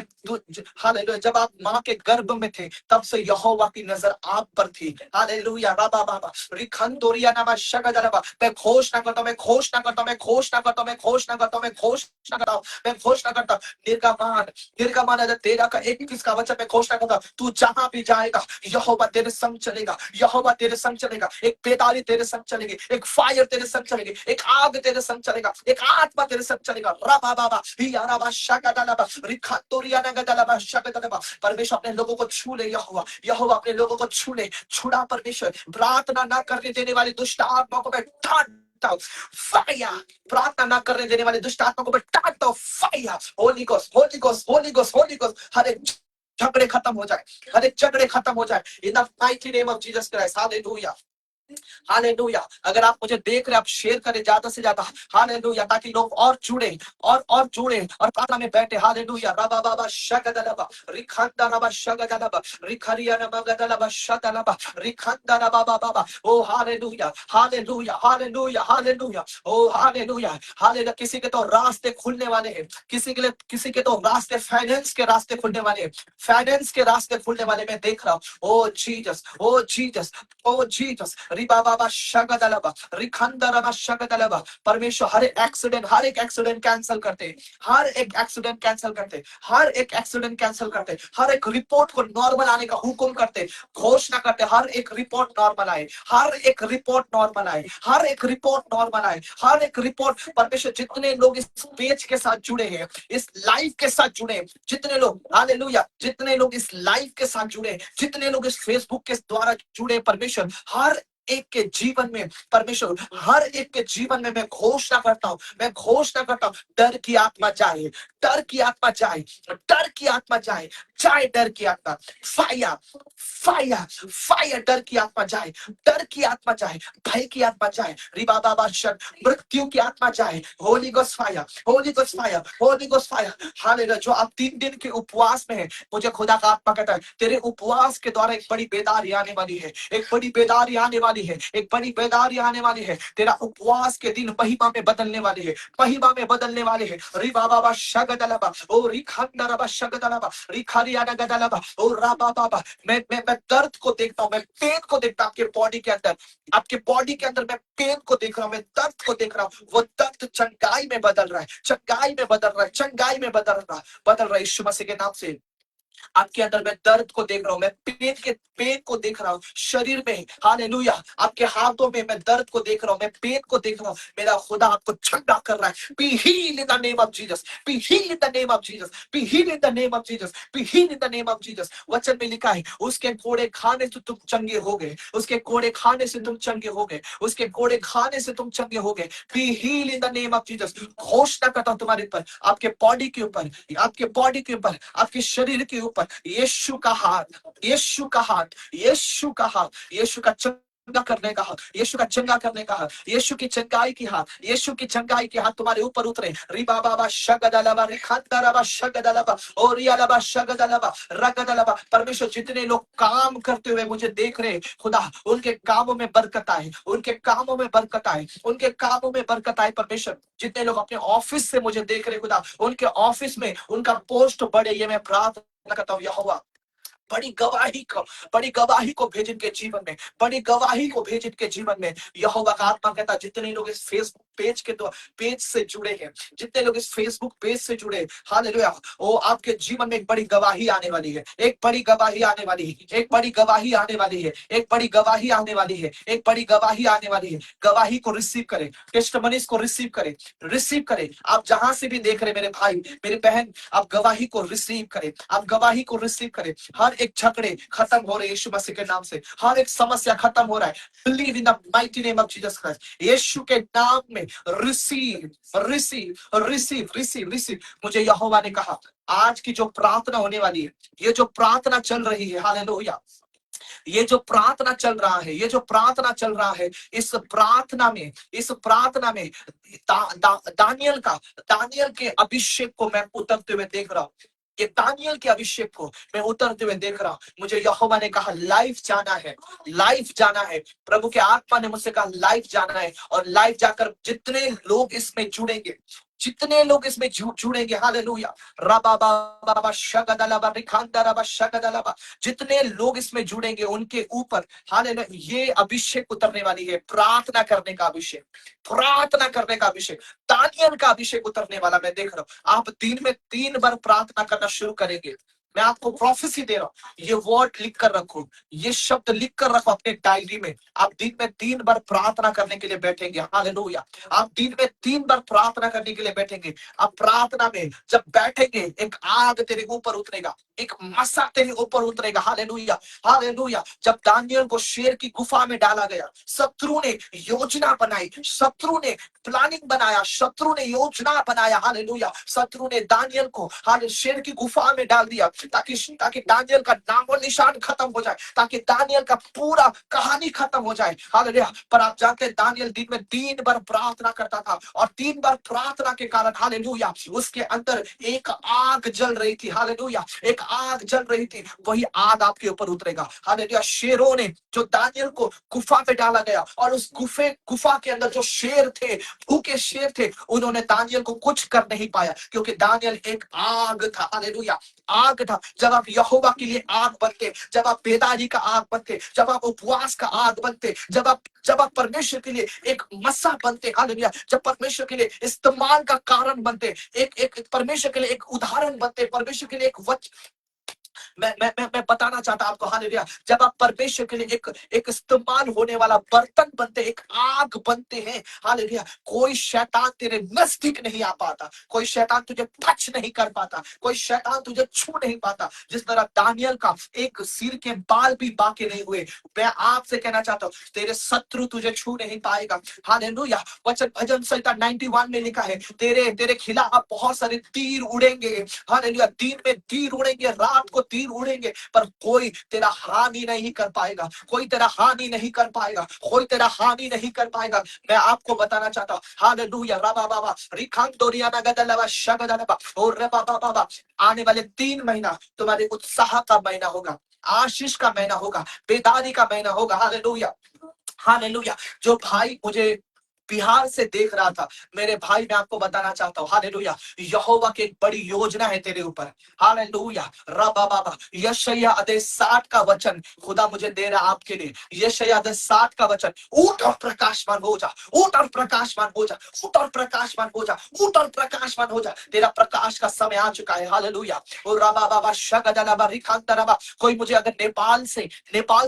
हालेलुया, जब आप माँ के गर्भ में थे तब से यहोवा की नजर आप पर थी। हालेलुया, राबा बाबा रिखंदोरिया नामा शगदरबा। मैं घोषणा करता हूं, मैं घोषणा करता हूं, मैं घोषणा करता हूं, मैं घोषणा करता हूं, मैं घोषणा करता हूं, मैं घोषणा करता हूं। निर्गमान, निर्गमान अध्याय 13 का 21 का वचन मैं घोषणा करता हूं। तू जहां भी जाएगा यहोवा तेरे संग चलेगा, यहोवा तेरे संग चलेगा। एक बेदारी तेरे संग चलेगी, एक फायर तेरे संग चलेगी, एक आग तेरे संग चलेगा, एक आत्मा तेरे संग चलेगा। रबा बाबा हिया रबा शगदलबा रिखंदोरिया नगदलबा शगदलबा। परमेश्वर अपने लोगों को छू ले, यहोवा, यहोवा अपने लोगों को छू ले, छुड़ा परमेश्वर। प्रार्थना ना करने देने वाली दुष्ट आत्मा को मैं डांटता हूं। फायर, प्रार्थना ना करने देने वाली दुष्ट आत्मा को मैं डांटता हूं। Fire, holy ghost, holy ghost, holy ghost, holy ghost. हर एक झगड़े खत्म हो जाए, हर एक झगड़े खत्म हो जाए। इन the mighty name of Jesus Christ. Hallelujah, hallelujah. अगर आप मुझे देख रहे, आप शेयर करें ज्यादा से ज्यादा। हालेलुया, ताकि लोग और जुड़े और जुड़े और प्रार्थना में बैठे। हालेलुया, रबा बाबा शगदलबा रिखंदा रबा शगदलबा रिखरिया नमगदलबा शदलबा रिखंदा रबा बाबा। ओ हालेलुया, हालेलुया, हालेलुया, हालेलुया। ओ हालेलुया, हालेलुया। किसी के तो रास्ते खुलने वाले हैं, किसी के लिए, किसी के तो रास्ते, फाइनेंस के रास्ते खुलने वाले हैं, फाइनेंस के रास्ते खुलने वाले मैं देख रहा हूं। ओ जीसस, ओ जीसस, ओ जीसस। रिबा बाबा शगदलबा रिखंदरबा शगदलबा। परमेश्वर हर एक एक्सीडेंट कैंसिल करते हैं, हर एक एक्सीडेंट कैंसिल करते हैं, हर एक एक्सीडेंट कैंसिल करते हैं, हर एक रिपोर्ट को नॉर्मल आने का हुक्म करते हैं, घोषणा करते हैं हर एक रिपोर्ट नॉर्मल आए, हर एक रिपोर्ट नॉर्मल आए, हर एक रिपोर्ट नॉर्मल आए, हर एक रिपोर्ट। परमेश्वर जितने लोग इस पेज के साथ जुड़े हैं, इस लाइव के साथ जुड़े हैं, जितने लोग, हालेलुया, जितने लोग इस लाइव के साथ जुड़े, जितने लोग इस फेसबुक के द्वारा जुड़े, परमेश्वर हर एक के जीवन में, परमेश्वर हर एक के जीवन में मैं घोषणा करता हूं, मैं घोषणा करता हूं, डर की आत्मा जाए, डर की आत्मा जाए, डर की आत्मा जाए, जाए डर की आत्मा, फायर फायर फायर, डर की आत्मा जाए, डर की आत्मा जाए, भय की आत्मा जाए, रिबा बाबा शक, मृत्यु की आत्मा जाए, holy ghost fire, holy ghost fire, holy ghost fire. Hallelujah. जो आप 3 दिन के उपवास में है, मुझे खुदा का आत्मा कहता है तेरे उपवास के द्वारा एक बड़ी बेदारी आने वाली है, एक बड़ी बेदारी आने वाली है, एक बड़ी बेदारी आने वाली है। तेरा उपवास के दिन महिमा में बदलने वाले है, महिमा में बदलने वाले है। रिबा बाबा शगदलबा ओ रिखंडरबा शगदलबा रिखारियाना गदलबा ओ राबा बाबा। मैं दर्द को देखता हूं, मैं पेन को देखता हूं आपके बॉडी के अंदर, आपके बॉडी के अंदर मैं पेन को देख रहा हूं, मैं दर्द को देख रहा हूं। वो दर्द चंगाई में बदल रहा है, चंगाई में बदल रहा है, चंगाई में बदल रहा है यीशु मसीह के नाम से। आपके अंदर मैं दर्द को देख रहा हूं, मैं पेन को देख रहा हूं शरीर में। हालेलुया। आपके हाथों में मैं दर्द को देख रहा हूं, मैं पेन को देख रहा हूं। मेरा खुदा आपको चंगा कर रहा है। Be healed in the name of Jesus, be healed in the name of Jesus, be healed in the name of Jesus, be healed in the name of Jesus. वचन में लिखा है उसके कोड़े खाने से तुम चंगे हो गए, उसके कोड़े खाने से तुम चंगे हो गए, उसके कोड़े खाने से तुम चंगे हो गए। B healed in the name of Jesus. घोषणा करता हूं तुम्हारे ऊपर, आपके बॉडी के ऊपर, आपके बॉडी के ऊपर, आपके शरीर के ऊपर यीशु का हाथ, यीशु का हाथ, यीशु का हाथ, यीशु का चंगा करने का हाथ, यीशु का चंगा करने का हाथ, यीशु की चंगाई की हाथ, यीशु की चंगाई के हाथ तुम्हारे ऊपर उतरे। रिबा बाबा शगदलबा रिखंदरबा शगदलबा ओरियालबा शगदलबा रगदलबा। परमेश्वर जितने लोग काम करते हुए मुझे देख रहे हैं खुदा, उनके कामों में बरकत आए, उनके कामों में बरकत आए, उनके कामों में बरकत आए। परमेश्वर जितने लोग अपने ऑफिस से मुझे देख रहे खुदा, उनके ऑफिस में उनका पोस्ट बढ़े, ये मैं प्रार्थना करता हूँ यहोवा। बड़ी गवाही को भेज इनके जीवन में, बड़ी गवाही को भेज इनके जीवन में। यहोवा का आत्मा कहता है जितने लोग इस फेसबुक पेज के पेज से जुड़े हैं, जितने लोग इस फेसबुक पेज से जुड़े, हालेलुया, वो आपके जीवन में एक बड़ी गवाही आने वाली है, एक बड़ी गवाही आने वाली है, एक बड़ी गवाही आने वाली है, एक बड़ी गवाही आने वाली है, एक बड़ी गवाही आने वाली है। गवाही को रिसीव करें, टेस्टिमनीज को रिसीव करें, रिसीव करें। आप जहां से भी देख रहे मेरे भाई मेरे बहन, आप गवाही को रिसीव करें, आप गवाही को रिसीव करें। हर एक झगड़े खत्म हो रहे यीशु मसीह के नाम से, हर एक समस्या खत्म हो रहा है। Believe in the mighty name of Jesus Christ, यीशु के नाम में receive receive receive receive receive. मुझे यहोवा ने कहा आज की जो प्रार्थना होने वाली है, ये जो प्रार्थना चल रही है, हालेलुया, ये जो प्रार्थना चल रहा है, ये जो प्रार्थना चल रहा है, इस प्रार्थना में, इस प्रार्थना में दानियल के अभिषेक को मैं उतरते हुए देख रहा हूँ। ये दानियल के अभिषेक को मैं उतरते हुए देख रहा हूं। मुझे यहोवा ने कहा लाइफ जाना है, लाइफ जाना है। प्रभु के आत्मा ने मुझसे कहा लाइफ जाना है, और लाइफ जाकर जितने लोग इसमें जुड़ेंगे, जितने लोग इसमें जुड़ेंगे, हालेलुया, रबा बाबा शगदलबा रिखांदरबा शगदलबा, जितने लोग इसमें जुड़ेंगे उनके ऊपर, हालेलुया, ये अभिषेक उतरने वाली है। प्रार्थना करने का अभिषेक, प्रार्थना करने का अभिषेक, दानियल का अभिषेक उतरने वाला मैं देख रहा हूं। आप दिन में 3 बार प्रार्थना करना शुरू करेंगे। मैं आपको प्रोफेसी दे रहा हूं, ये वर्ड लिख कर रखो, ये शब्द लिख कर रखो अपने डायरी में। आप दिन में 3 बार प्रार्थना करने के लिए बैठेंगे, हालेलुया, आप दिन में 3 बार प्रार्थना करने के लिए बैठेंगे। आप प्रार्थना में जब बैठेंगे, एक आग तेरे ऊपर उतरेगा, एक मसा तेरे ऊपर उतरेगा, हालेलुया, हालेलुया। जब दानियल को शेर की गुफा में डाला गया, शत्रु ने योजना बनाई, शत्रु ने प्लानिंग बनाया, शत्रु ने योजना बनाया, हालेलुया। शत्रु ने दानियल को शेर की गुफा में डाल दिया, ताकि ताकि दानियल का नाम और निशान खत्म हो जाए, ताकि दानियल का पूरा कहानी खत्म हो जाए, हालेलुया। पर आप जानते हैं दानियल दिन में 3 बार प्रार्थना करता था, और 3 बार प्रार्थना के कारण, हालेलुया, उसके अंदर एक आग जल रही थी, हालेलुया, एक आग जल रही थी। वही आग आपके ऊपर उतरेगा, हालेलुया। शेरों ने जो दानियल को गुफा पे डाला गया, और उस गुफा के अंदर जो शेर थे, भूखे शेर थे, उन्होंने दानियल को कुछ कर नहीं पाया, क्योंकि दानियल एक आग था, हालेलुया, आग था। जब आप यहोवा के लिए आग बनते, जब आप बेदारी का आग बनते, जब आप उपवास का आग बनते, जब आप परमेश्वर के लिए एक मस्सा बनते, हालेलुया, जब परमेश्वर के लिए इस्तेमाल का कारण बनते, एक परमेश्वर के लिए एक उदाहरण बनते, परमेश्वर के लिए एक मैं बताना चाहता आपको, हालेलुया, जब आप परमेश्वर के लिए एक इस्तेमाल होने वाला बर्तन बनते, एक आग बनते हैं, हालेलुया, कोई शैतान तेरे नजदीक नहीं आ पाता, कोई शैतान तुझे टच नहीं कर पाता, कोई शैतान तुझे छू नहीं पाता। जिस तरह दानियल का एक सिर के बाल भी बाकी नहीं हुए, मैं आपसे कहना चाहता हूँ तेरे शत्रु तुझे छू नहीं पाएगा, हालेलुया। वचन भजन संहिता 91 में लिखा है, तेरे खिलाफ बहुत सारे तीर उड़ेंगे, हालेलुया, दिन में तीर उड़ेंगे, रात को तीर उड़ेंगे पर कोई तेरा हानि नहीं कर पाएगा, कोई तेरा हानि नहीं कर पाएगा, कोई तेरा हानि नहीं कर पाएगा। मैं आपको बताना चाहता हूँ, हालेलुया, रबा बाबा रिखांदोरियाना गदलवा शगदलवा और रबा बाबा, आने वाले 3 महीना तुम्हारे उत्साह का महीना होगा, आशीष का महीना होगा, बेदारी का महीना होगा। Hallelujah, hallelujah. जो भाई मुझे बिहार से देख रहा था, मेरे भाई मैं आपको बताना चाहता हूँ, हालेलुया, यहोवा की एक बड़ी योजना है तेरे ऊपर। हालेलुया, रबा बाबा, यशायाह अध्याय 60 का वचन खुदा मुझे दे रहा है आपके लिए। यशायाह अध्याय 60 का वचन, उठ और प्रकाशमान हो जा, उठ और प्रकाशमान हो जा, उठ और प्रकाशमान हो जा, उठ और प्रकाशमान हो जा। तेरा प्रकाश का समय आ चुका है। हालेलुया, और रबा बाबा शगदलबा रिखांदरबा। कोई मुझे अगर नेपाल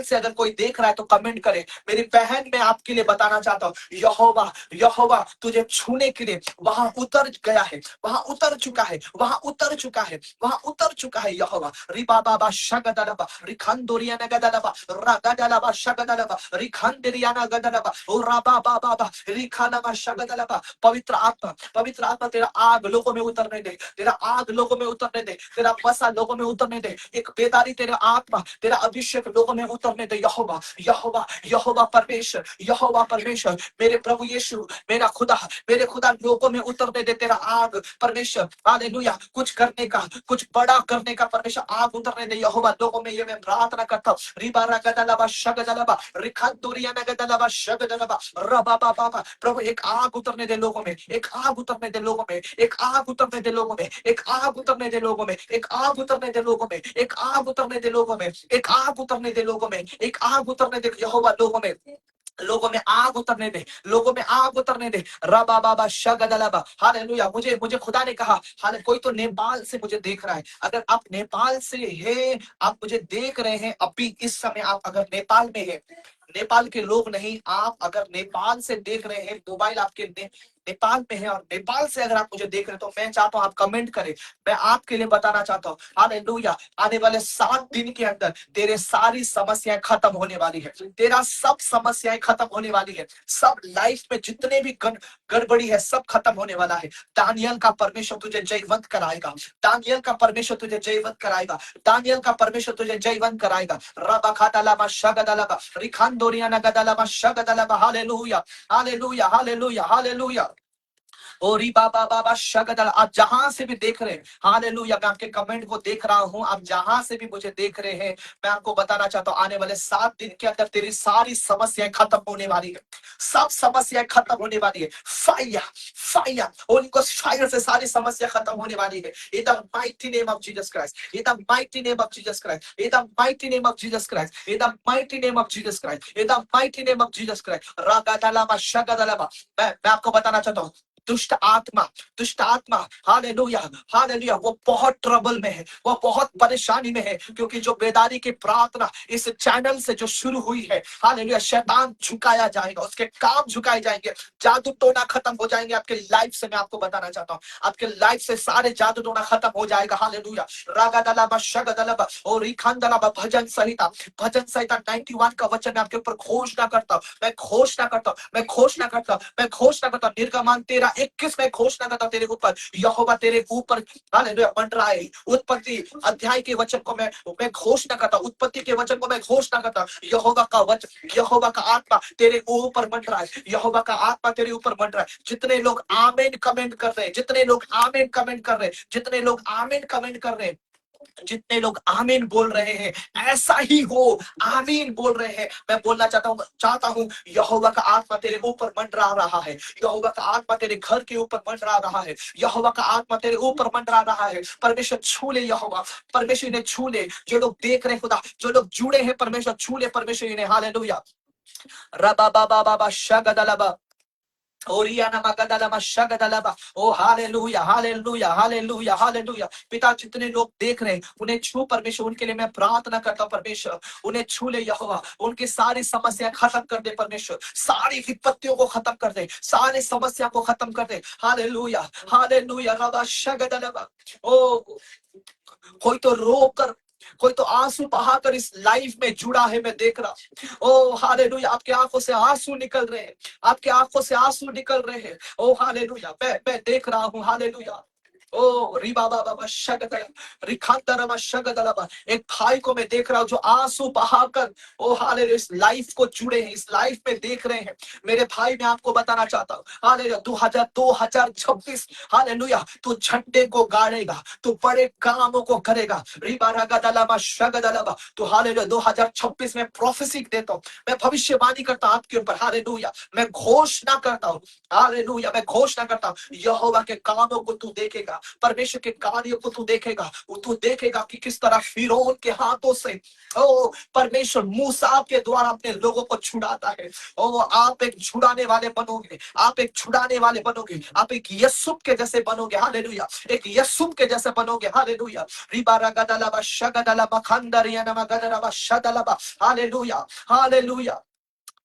से अगर कोई देख रहा है तो कमेंट करे। मेरी बहन, मैं आपके लिए बताना चाहता हूँ, यहोवा यहोवा तुझे छूने के लिए वहां उतर गया है, वहां उतर चुका है, वहां उतर चुका है, वहां उतर चुका है। यहोवा रिबा बाबा शगदलबा रिखांदोरियाना गदलबा रगदलबा शगदलबा रिखांदरियाना गदलबा और रबा बाबा रिखानामा शगदलबा। पवित्र आत्मा तेरा आग लोगों में उतरने दे, तेरा आग लोगों में उतरने दे, तेरा बसा लोगों में उतरने दे, एक बेदारी तेरा आत्मा, तेरा अभिषेक लोगों में उतरने दे। यहोवा यहोवा यहोवा परमेश्वर, यहोवा परमेश्वर, मेरे प्रभु यीशु, मेरे खुदा लोगों में उतरने दे तेरा आग परमेश्वर। हालेलुया, कुछ करने का, कुछ बड़ा करने का परमेश्वर आग उतरने दे यहोवा लोगों में। ये मैं प्रार्थना करता हूँ। रिबा रगदलबा शगदलबा रिखांदोरियाना गदलबा शगदलबा रबा बाबा। प्रभु एक आग उतरने दे लोगों में, एक आग उतरने दे लोगों में, एक आग उतरने दे लोगों में, एक आग उतरने दे लोगों में, एक आग उतरने दे लोगों में, एक आग उतरने दे लोगों में, एक आग उतरने दे लोगों में, एक आग उतरने दे यहोवा लोगों में आग उतरने दे, लोगों में आग उतरने दे। रबा बाबा शगदलबा। हालेलुया, मुझे मुझे खुदा ने कहा, हाले कोई तो नेपाल से मुझे देख रहा है। अगर आप नेपाल से हैं, आप मुझे देख रहे हैं अभी इस समय, आप अगर नेपाल में हैं, नेपाल के लोग नहीं, आप अगर नेपाल से देख रहे हैं, मोबाइल आपके नेपाल में है और नेपाल से अगर आप मुझे देख रहे हैं, तो मैं चाहता हूं आप कमेंट करें। मैं आपके लिए बताना चाहता हूं, हालेलुया, आने वाले 7 दिन के अंदर तेरे सारी समस्याएं खत्म होने वाली है, तेरा सब समस्याएं खत्म होने वाली है, सब लाइफ में जितने भी गड़बड़ी है सब खत्म होने वाला है। दानियल का परमेश्वर तुझे जयवंत कराएगा, दानियल का परमेश्वर तुझे जयवंत कराएगा, दानियल का परमेश्वर तुझे जयवंत कराएगा। रबा खादालाबा शगदलबा रिखांदोरियाना गदलबा शगदलबा। Hallelujah, hallelujah, hallelujah, hallelujah. ओरी बाबा बाबा शगदल। आप जहां से भी देख रहे हैं, हालेलुया, मैं आपके कमेंट को देख रहा हूं, आप जहां से भी मुझे देख रहे हैं, मैं आपको बताना चाहता हूं, आने वाले 7 दिन के अंदर तेरी सारी समस्याएं खत्म होने वाली है, सब समस्याएं खत्म होने वाली है। Fire, fire, holy ghost fire से सारी समस्या खत्म होने वाली है। In the mighty name of Jesus Christ, in the mighty name of Jesus Christ, in the mighty name of Jesus Christ, in the mighty name of Jesus Christ, in the mighty name of Jesus Christ. रागादालामा शगदलामा। मैं आपको बताना चाहता हूं, दुष्ट आत्मा, दुष्ट आत्मा, हालेलुया, हालेलुया, वो बहुत ट्रबल में है, वो बहुत परेशानी में है, क्योंकि जो बेदारी की प्रार्थना इस चैनल से जो शुरू हुई है, हालेलुया, शैतान झुकाया जाएगा, उसके काम झुकाए जाएंगे, जादू टोना खत्म हो जाएंगे आपके लाइफ से। मैं आपको बताना चाहता हूँ, आपके लाइफ से सारे जादू टोना खत्म हो जाएगा। हालेलुया, रागादलबा शगदलबा और रिखांदलबा। भजन संहिता, भजन संहिता 91 का वचन मैं आपके ऊपर घोषणा करता हूँ, मैं घोषणा करता हूँ, मैं घोषणा करता हूँ, मैं घोषणा करता हूँ। निर्गमन 13:21 में घोषणा करता हूँ तेरे ऊपर, यहोवा तेरे ऊपर हालेलुया मंडराए। उत्पत्ति अध्याय के वचन को मैं घोषणा करता हूँ, उत्पत्ति के वचन को मैं घोषणा करता हूँ, यहोवा का वचन, यहोवा का आत्मा तेरे ऊपर मंडराए, यहोवा का आत्मा तेरे ऊपर मंडराए। जितने लोग आमीन कमेंट कर रहे हैं, जितने लोग आमीन कमेंट कर रहे हैं, जितने लोग आमीन कमेंट कर रहे हैं, जितने लोग आमीन बोल रहे हैं, ऐसा ही हो, आमीन बोल रहे हैं। मैं बोलना चाहता हूं, यहोवा का आत्मा तेरे ऊपर मंडरा रहा है, यहोवा का आत्मा तेरे घर के ऊपर मंडरा रहा है, यहोवा का आत्मा तेरे ऊपर मंडरा रहा है। परमेश्वर छू ले, यहोवा परमेश्वर ने छू ले। जो लोग देख रहे हैं खुदा, जो लोग जुड़े हैं, परमेश्वर छू ले, परमेश्वर ने। हालेलुया, रबा बाबा बाबा शगदलबा ओरियाना मगदलमा शगदलबा। ओ हालेलुया, हालेलुया, हालेलुया, हालेलुया। पिता, जितने लोग देख रहे हैं उन्हें छू परमेश्वर, उनके लिए मैं प्रार्थना करता हूं परमेश्वर, उन्हें छू ले यहोवा, उनकी सारी समस्या खत्म कर दे परमेश्वर, सारी विपत्तियों को खत्म कर दे, सारी समस्या को खत्म कर दे। हालेलुया, हालेलुया, रबा शगदलबा। ओ कोई तो रो कर, कोई तो आंसू बहाकर इस लाइफ में जुड़ा है, मैं देख रहा। ओ हालेलुया, आपके आंखों से आंसू निकल रहे हैं, आपके आंखों से आंसू निकल रहे हैं। ओ हालेलुया, मैं देख रहा हूँ। हालेलुया, ओ रिबा बाबा शगदल रिखांतरमा शगदलबा, एक भाई को मैं देख रहा हूँ जो आंसू बहाकर ओ हालेलुया इस लाइफ को जुड़े हैं, इस लाइफ में देख रहे हैं। मेरे भाई मैं आपको बताना चाहता हूँ हालेलुया 2026 हालेलुया तू झंडे को गाड़ेगा, तू बड़े कामों को करेगा। रिबा रगदलबा शगदलबा, तो हालेलुया 2026 में प्रोफेसी देता हूँ, मैं भविष्यवाणी करता हूँ आपके ऊपर हालेलुया। मैं घोषणा करता हूँ हालेलुया, मैं घोषणा करता हूँ यहोवा के कामों को तू देखेगा, परमेश्वर के कार्यों को तू देखेगा। तू देखेगा कि किस तरह फिरौन के हाथों से ओ परमेश्वर मूसा के द्वारा अपने लोगों को छुड़ाता है। ओ आप एक छुड़ाने वाले बनोगे, आप एक छुड़ाने वाले बनोगे, आप एक यस्सुब के जैसे बनोगे हालेलुया, एक यस्सुब के जैसे बनोगे हालेलुया। रिबारा गदलबा शगदलबा खंदरिया नमा गदलबा शदलबा हालेलुया हालेलुया।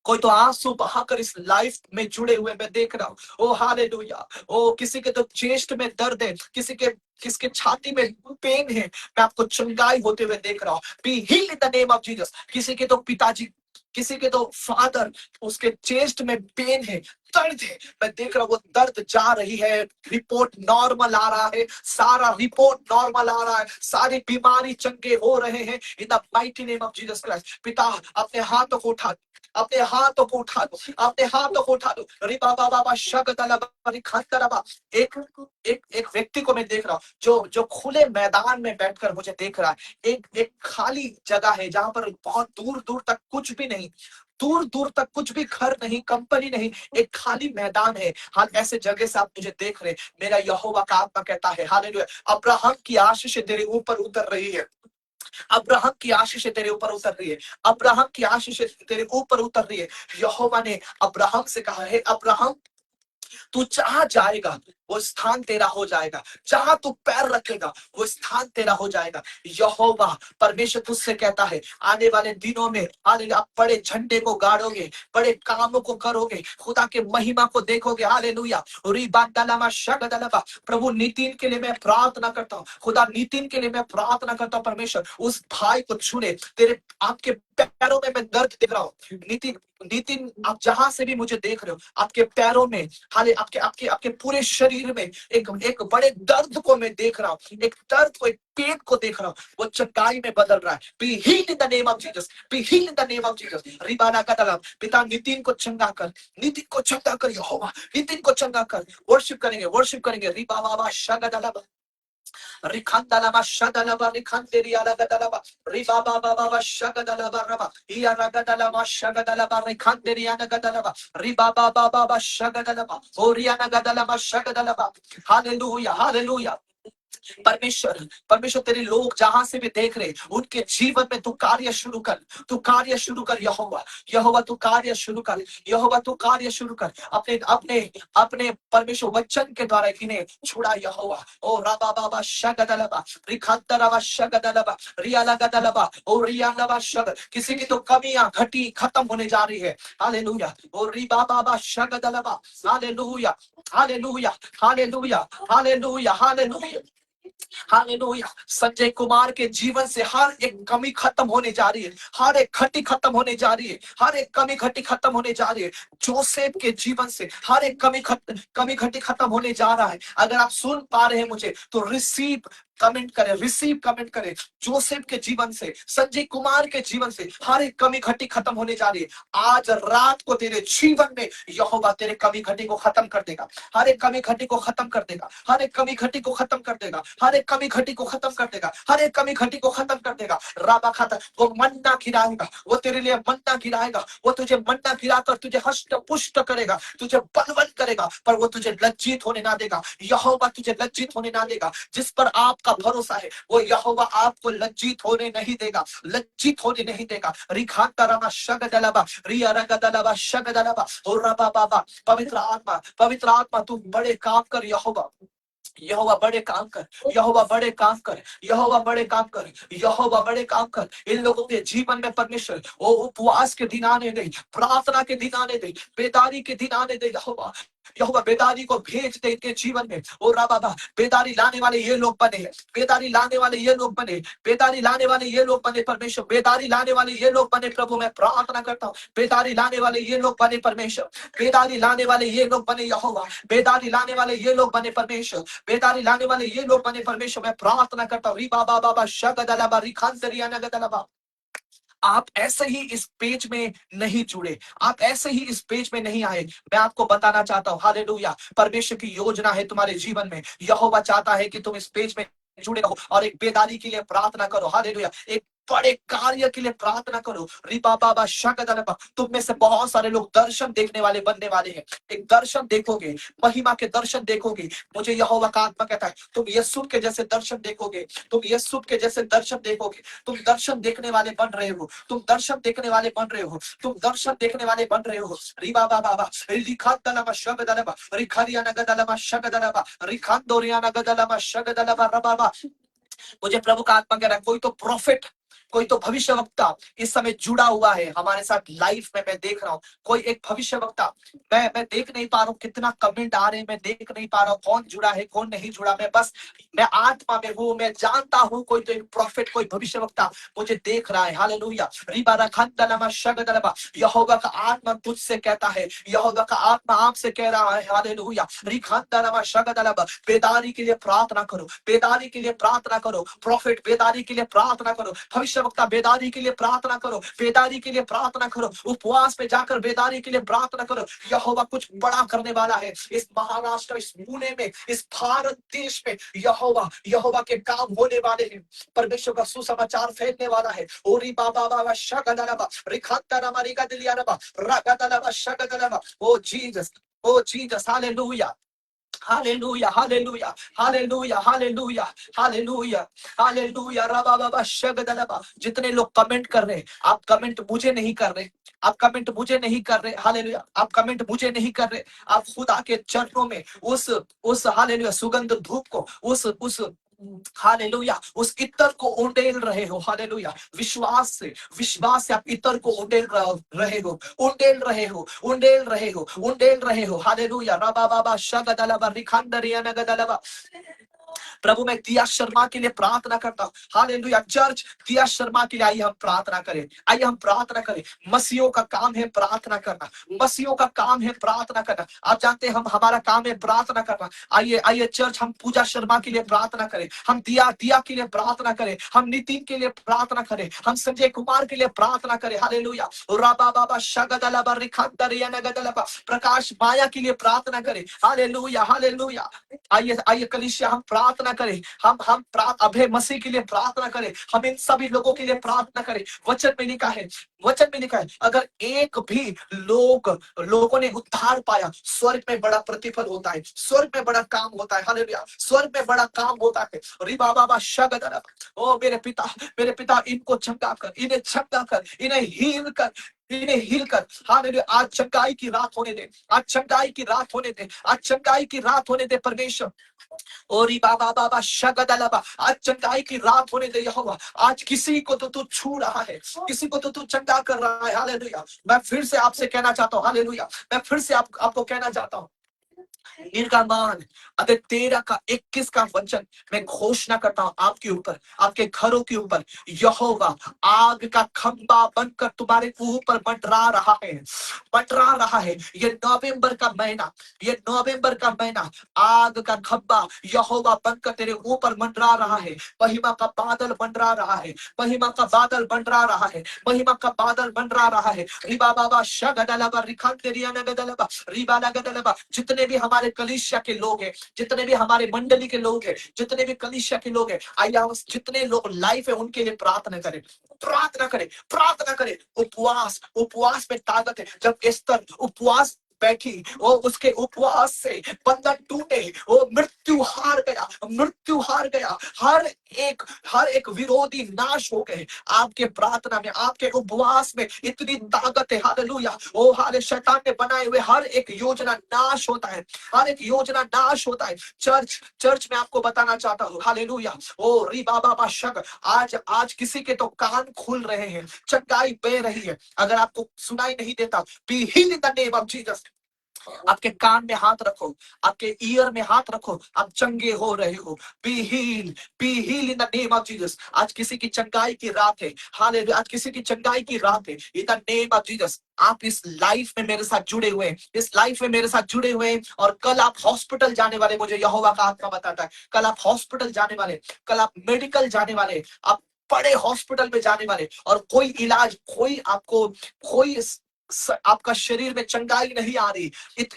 कोई तो आंसू बहाकर इस लाइफ में जुड़े हुए मैं देख रहा हूँ। ओ हालेलुया। ओ किसी के तो चेस्ट में दर्द है, किसके छाती में पेन है, मैं आपको चंगाई होते हुए देख रहा हूँ। B healed in the name of Jesus. किसी के तो पिताजी, किसी के तो फादर, उसके चेस्ट में पेन है, दर्द है, मैं देख रहा हूँ वो दर्द जा रही है, रिपोर्ट नॉर्मल आ रहा है, सारा रिपोर्ट नॉर्मल आ रहा है, सारी बीमारी चंगे हो रहे हैं इन the mighty name of Jesus Christ. पिता अपने हाथों को उठा, अपने हाथों को उठा दो, अपने हाथों को उठा दो। रिबा बाबा शगदलबा रिखंतरबा। एक एक व्यक्ति को मैं देख रहा हूँ जो खुले मैदान में बैठकर मुझे देख रहा है। एक खाली जगह है जहां पर बहुत दूर दूर तक कुछ भी नहीं, दूर दूर तक कुछ भी घर नहीं, कंपनी नहीं, एक खाली मैदान है। हाल ऐसे जगह से आप मुझे देख रहे हैं। मेरा यहोवा का आत्मा कहता है हालेलुया अब्राहम की आशीष तेरे ऊपर उतर रही है, अब्राहम की आशीष तेरे ऊपर उतर रही है, अब्राहम की आशीष तेरे ऊपर उतर रही है। यहोवा ने अब्राहम से कहा है अब्राहम तू जहां जाएगा वो स्थान तेरा हो जाएगा, जहां तू पैर रखेगा वो स्थान तेरा हो जाएगा। यहोवा परमेश्वर तुझसे कहता है आने वाले दिनों में हालेलुया आप बड़े झंडे को गाड़ोगे, बड़े कामों को करोगे, खुदा के महिमा को देखोगे हालेलुया। रिबादलमा शगदलबा। प्रभु नितिन के लिए मैं प्रार्थना करता हूँ, खुदा नितिन के लिए मैं प्रार्थना करता हूँ परमेश्वर उस भाई को छूने। तेरे आपके पैरों में मैं दर्द देख रहा हूँ नितिन, नितिन आप जहां से भी मुझे देख रहे हो आपके पैरों में हाले आपके आपके आपके पूरे शरीर में एक बड़े दर्द को मैं देख रहा हूँ, एक दर्द को, एक पेट को देख रहा हूँ, वो चटाई में बदल रहा है। Be healed in the name of Jesus, be healed in the name of Jesus. रिबाना का तलब पिता नितिन को चंगा कर, नितिन को चंगा कर यहोवा, नितिन को चंगा कर। वर्शिप करेंगे, वर्शिप करेंगे। रिबा बाबा शगदलबा रिखंदलबा शदलबा रिखंदेरिया लगदलबा रिबा बाबा बाबा शगदलबा रबा या रगदलबा शगदलबा रिखंदेरिया लगदलबा रिबा बाबा बाबा शगदलबा ओरिया लगदलबा शगदलबा। Hallelujah hallelujah. परमेश्वर परमेश्वर तेरे लोग जहां से भी देख रहे उनके जीवन में तू कार्य शुरू कर, तू कार्य शुरू कर यहोवा, यहोवा तू कार्य शुरू कर, यहोवा तू कार्य शुरू कर। अपने अपने अपने परमेश्वर वचन के द्वारा इन्हें छुड़ा यहोवा। ओ राबा बाबा शगदलबा रिखंतरबा शगदलबा रियाला गदलबा ओ रियालबा शग। किसी की तो कमियां घटी खत्म होने जा रही है हालेलुया। ओ रिबा बाबा शगदलबा hallelujah hallelujah hallelujah hallelujah hallelujah hallelujah. Sanjay Kumar के जीवन से हर एक कमी खत्म होने जा रही है, हर एक घटी खत्म होने जा रही है, हर एक कमी घटी खत्म होने जा रही है। जोसेफ के जीवन से हर एक कमी घटी खत्म होने जा रहा है। अगर आप सुन पा रहे हैं मुझे तो रिसीव कमेंट करें, रिसीव कमेंट करें। जोसेफ के जीवन से, संजय कुमार के जीवन से हर एक कमी घटी खत्म होने जा रही है। आज रात को तेरे जीवन में यहोवा तेरे कमी घटी को खत्म कर देगा, हर एक कमी घटी को खत्म कर देगा, हर एक कमी घटी को खत्म कर देगा, हर एक कमी घटी को खत्म कर देगा, हर एक कमी घटी को खत्म कर देगा। राबा खाता वो मन्ना खिलाएगा, वो तेरे लिए मन्ना खिलाएगा, वो तुझे मन्ना खिलाकर तुझे हष्ट पुष्ट करेगा, तुझे बलवंत करेगा, पर वो तुझे लज्जित होने ना देगा। यहोवा तुझे लज्जित होने ना देगा। जिस पर आपका भरोसा है वो यहोवा आपको लज्जित होने नहीं देगा, लज्जित होने नहीं देगा। रिखांतरमा शगदलबा रिया रगदलबा शगदलबा और रबा बाबा। पवित्र आत्मा तू बड़े काम कर यहोवा, यहोवा बड़े काम कर, यहोवा बड़े काम कर, यहोवा बड़े काम कर, यहोवा बड़े काम कर। इन लोगों के जीवन में परमेश्वर वो उपवास के दिन आने दे, प्रार्थना के दिन आने दे, बेदारी के दिन आने दे यहोवा। यहोवा बेदारी को भेज दे इनके जीवन में। ओ राबा, बेदारी लाने वाले ये लोग बने, बेदारी लाने वाले ये लोग बने, बेदारी लाने वाले ये लोग बने परमेश्वर, बेदारी लाने वाले ये लोग बने प्रभु। मैं प्रार्थना करता हूँ बेदारी लाने वाले ये लोग बने परमेश्वर, बेदारी लाने वाले ये लोग बने यहोवा, बेदारी लाने वाले ये लोग बने परमेश्वर, बेदारी लाने वाले ये लोग बने परमेश्वर। मैं प्रार्थना करता हूँ री बाबा बाबा शगदलबा रिखांतरिया नगदलबा। आप ऐसे ही इस पेज में नहीं जुड़े, आप ऐसे ही इस पेज में नहीं आए। मैं आपको बताना चाहता हूं हालेलुया, परमेश्वर की योजना है तुम्हारे जीवन में। यहोवा चाहता है कि तुम इस पेज में जुड़े रहो और एक बेदारी के लिए प्रार्थना करो। हालेलुया, एक बड़े कार्य के लिए प्रार्थना करो। रिबा बाबा शकदलबा। तुम में से बहुत सारे लोग दर्शन देखने वाले बनने वाले हैं। एक दर्शन देखोगे, महिमा के दर्शन देखोगे। मुझे यहोवा का आत्मा कहता है तुम यीशु के जैसे दर्शन देखोगे, तुम यीशु के जैसे दर्शन देखोगे। तुम दर्शन देखने वाले बन रहे हो, तुम दर्शन देखने वाले बन रहे हो, तुम दर्शन देखने वाले बन रहे हो। रिबा बाबा रिखादलबा शगदलबा रिखरिया नगदलबा शगदलबा रिखांदोरिया नगदलबा शगदलबा रबाबा। मुझे प्रभु का आत्मा कह रहा है कोई तो प्रॉफिट, कोई तो भविष्यवक्ता इस समय जुड़ा हुआ है हमारे साथ लाइव में। मैं देख रहा हूँ कोई एक भविष्यवक्ता, मैं देख नहीं पा रहा हूँ कितना कमेंट आ रहे हैं, मैं देख नहीं पा रहा हूँ कौन जुड़ा है कौन नहीं जुड़ा। मैं आत्मा में हूँ, मैं जानता हूँ कोई तो एक प्रॉफिट, कोई भविष्यवक्ता मुझे देख रहा है। हालेलुया, रिबा रखंदलमा शगदलबा। यहोवा का आत्मा तुझसे कहता है, यहोवा का आत्मा आपसे कह रहा है। हालेलुया, रिखंदलमा शगदलबा। बेदारी के लिए प्रार्थना करो, बेदारी के लिए प्रार्थना करो। प्रॉफिट बेदारी के लिए प्रार्थना करो, भविष्यवक्ता बेदारी के लिए प्रार्थना करो, बेदारी के लिए प्रार्थना करो। उपवास पे जाकर बेदारी के लिए प्रार्थना करो। यहोवा कुछ बड़ा करने वाला है इस महाराष्ट्र, इस पुणे में, इस भारत देश में। यहोवा यहोवा के काम होने वाले हैं, परमेश्वर का सुसमाचार फैलने वाला है। ओरी बाबा बाबा शगदलबा रिखांतरमा रिगदलियानबा रगदलबा शगदलबा। ओ जीसस, ओ Jesus, hallelujah, hallelujah, hallelujah, hallelujah, hallelujah, hallelujah, hallelujah. रबा बाबा शगदलबा। जितने लोग कमेंट कर रहे हैं, आप कमेंट मुझे नहीं कर रहे, आप कमेंट मुझे नहीं कर रहे। हालेलुया, आप कमेंट मुझे नहीं कर रहे। आप खुदा के चरणों में उस हालेलुया सुगंध धूप को, उस हालेलुया उस इत्र को उंडेल रहे हो। हालेलुया, विश्वास से आप इत्र को उंडेल रहे हो, उंडेल रहे हो, उंडेल रहे हो, उंडेल रहे हो। हालेलुया, रबा बाबा शगदलबा रिखांदरिया नगदलबा। प्रभु मैं दिया शर्मा के लिए प्रार्थना करता हूँ। हालेलुया, चर्च दिया शर्मा के लिए आइए हम प्रार्थना करें, आइए हम प्रार्थना करें। मसीहों का काम है प्रार्थना करना, मसीहों का काम है प्रार्थना करना। आप जानते हैं हम, हमारा काम है प्रार्थना करना। आइए आइए चर्च, हम पूजा शर्मा के लिए प्रार्थना करें, हम दिया दिया के लिए प्रार्थना करें, हम नितिन के लिए प्रार्थना करें, हम संजय कुमार के लिए प्रार्थना करें। हालेलुया, राबा बाबा शगदलबा रिखांदरिया नगदलबा। प्रकाश माया के लिए प्रार्थना करें। Hallelujah, hallelujah. आइए आइए कलीसिया हम प्रार्थना करें, हम अभय मसीह के लिए प्रार्थना करें, हम इन सभी लोगों के लिए प्रार्थना करें। वचन में लिखा है, वचन में लिखा है अगर एक भी लोगों ने उद्धार पाया, स्वर्ग में बड़ा प्रतिफल होता है, स्वर्ग में बड़ा काम होता है। हालेलुया, स्वर्ग में बड़ा काम होता है। रिबा बाबा शगदलबा। ओ मेरे पिता, मेरे पिता, इनको चंगा कर, इन्हें चंगा कर, इन्हें हील कर, इन्हें हील कर। हालेलुया, आज चंगाई की रात होने दे, आज चंगाई की रात होने दे, आज चंगाई की रात होने दे परमेश्वर। ओरी बाबा बाबा शगदलबा। आज चंगाई की रात होने दे यहोवा। आज किसी को तो तू छू रहा है, किसी को तो तू चंगा कर रहा है। हालेलुया, मैं फिर से आपसे कहना चाहता हूँ, हालेलुया, मैं फिर से आपको कहना चाहता हूँ, इनका मान अगर 13 का 21 का वचन मैं घोषणा करता हूं आपके ऊपर, आपके घरों के ऊपर। यहोवा आग का खंबा बनकर तुम्हारे ऊपर मंडरा रहा है, मंडरा रहा है। ये नवंबर का महीना, ये नवंबर का महीना आग का खंबा यहोवा बनकर तेरे ऊपर मंडरा रहा है। महिमा का बादल मंडरा रहा है, महिमा का बादल मंडरा रहा है, महिमा का बादल मंडरा रहा है। रिबा बाबा शगदलबा रिखांतरिया नगदलबा रिबा नगदलबा। जितने भी हमारे कलीसिया के लोग हैं, जितने भी हमारे मंडली के लोग हैं, जितने भी कलीसिया के लोग हैं, आइए हम जितने लोग लाइफ है उनके लिए प्रार्थना करें, प्रार्थना करें, प्रार्थना करें। उपवास, उपवास में ताकत है। जब एस्तर उपवास बैठी, वो उसके उपवास से बंधन टूटे, वो मृत्यु हार गया, मृत्यु हार गया। हर एक विरोधी नाश हो गए। आपके प्रार्थना में, आपके उपवास में इतनी ताकत है। हालेलुया, ओ हाले शैतान ने बनाए हुए हर एक योजना नाश होता है, हर एक योजना नाश होता है। चर्च में आपको बताना चाहता हूँ, हालेलुया, ओ री बाबा बा शक। आज किसी के तो कान खुल रहे हैं, चंगाई बह रही है। अगर आपको सुनाई नहीं देता, B healed in the name of Jesus. आपके कान में हाथ रखो, आपके ईयर में हाथ रखो, आप चंगे हो रहे हो। Be heal in the name of Jesus. आज किसी की चंगाई की रात है, हालेलुया, आज किसी की चंगाई की रात है in the name of Jesus. आप इस लाइफ में मेरे साथ जुड़े हुए हैं, इस लाइफ में मेरे साथ जुड़े हुए हैं, और कल आप हॉस्पिटल जाने वाले, मुझे यहोवा का आत्मा बताता है, कल आप हॉस्पिटल जाने वाले, कल आप मेडिकल जाने वाले, आप बड़े हॉस्पिटल में जाने वाले, और कोई इलाज, कोई आपको, कोई आपका शरीर में चंगाई नहीं आ रही।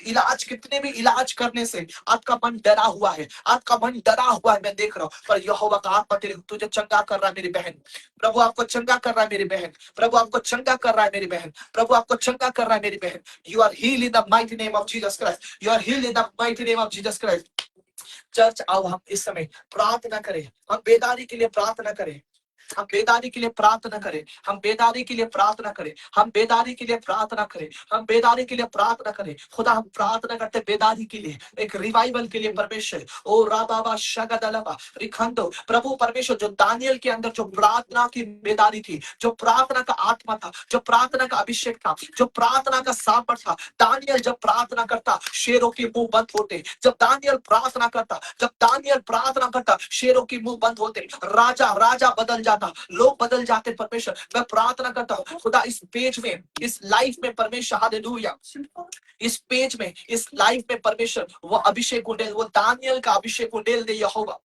इलाज, कितने भी इलाज करने से आपका मन डरा हुआ है, आपका मन डरा हुआ है, मैं देख रहा हूं, पर यहोवा का आत्मा तुझे चंगा कर रहा है मेरी बहन। प्रभु आपको चंगा कर रहा है मेरी बहन, प्रभु आपको चंगा कर रहा है मेरी बहन, प्रभु आपको चंगा कर रहा है मेरी बहन। You are healed in the mighty name of Jesus Christ, you are healed in the mighty name of Jesus Christ. Church आओ, हम इस समय प्रार्थना करें, हम बेदारी के लिए प्रार्थना करें, हम बेदारी के लिए प्रार्थना करें, हम बेदारी के लिए प्रार्थना करें, हम बेदारी के लिए प्रार्थना करें, हम बेदारी के लिए प्रार्थना करें। खुदा हम प्रार्थना करते बेदारी के लिए, एक रिवाइवल के लिए परमेश्वर। ओ राबाबा शगदलबा रिखंडो, प्रभु परमेश्वर, जो दानियल के अंदर जो प्रार्थना की बेदारी थी, जो प्रार्थना का आत्मा था, जो प्रार्थना का अभिषेक था, जो प्रार्थना का सामर्थ था, दानियल जब प्रार्थना करता शेरों के मुंह बंद होते, जब दानियल प्रार्थना करता, जब दानियल प्रार्थना करता शेरों के मुंह बंद होते, राजा राजा बदल जाता, लोग बदल जाते। परमेश्वर मैं प्रार्थना करता हूँ खुदा, इस पेज में, इस लाइफ में परमेश्वर, हालेलुया, इस पेज में, इस लाइफ में परमेश्वर वो अभिषेक को डेल, वो दानियल का अभिषेक को डेल दे यहोवा।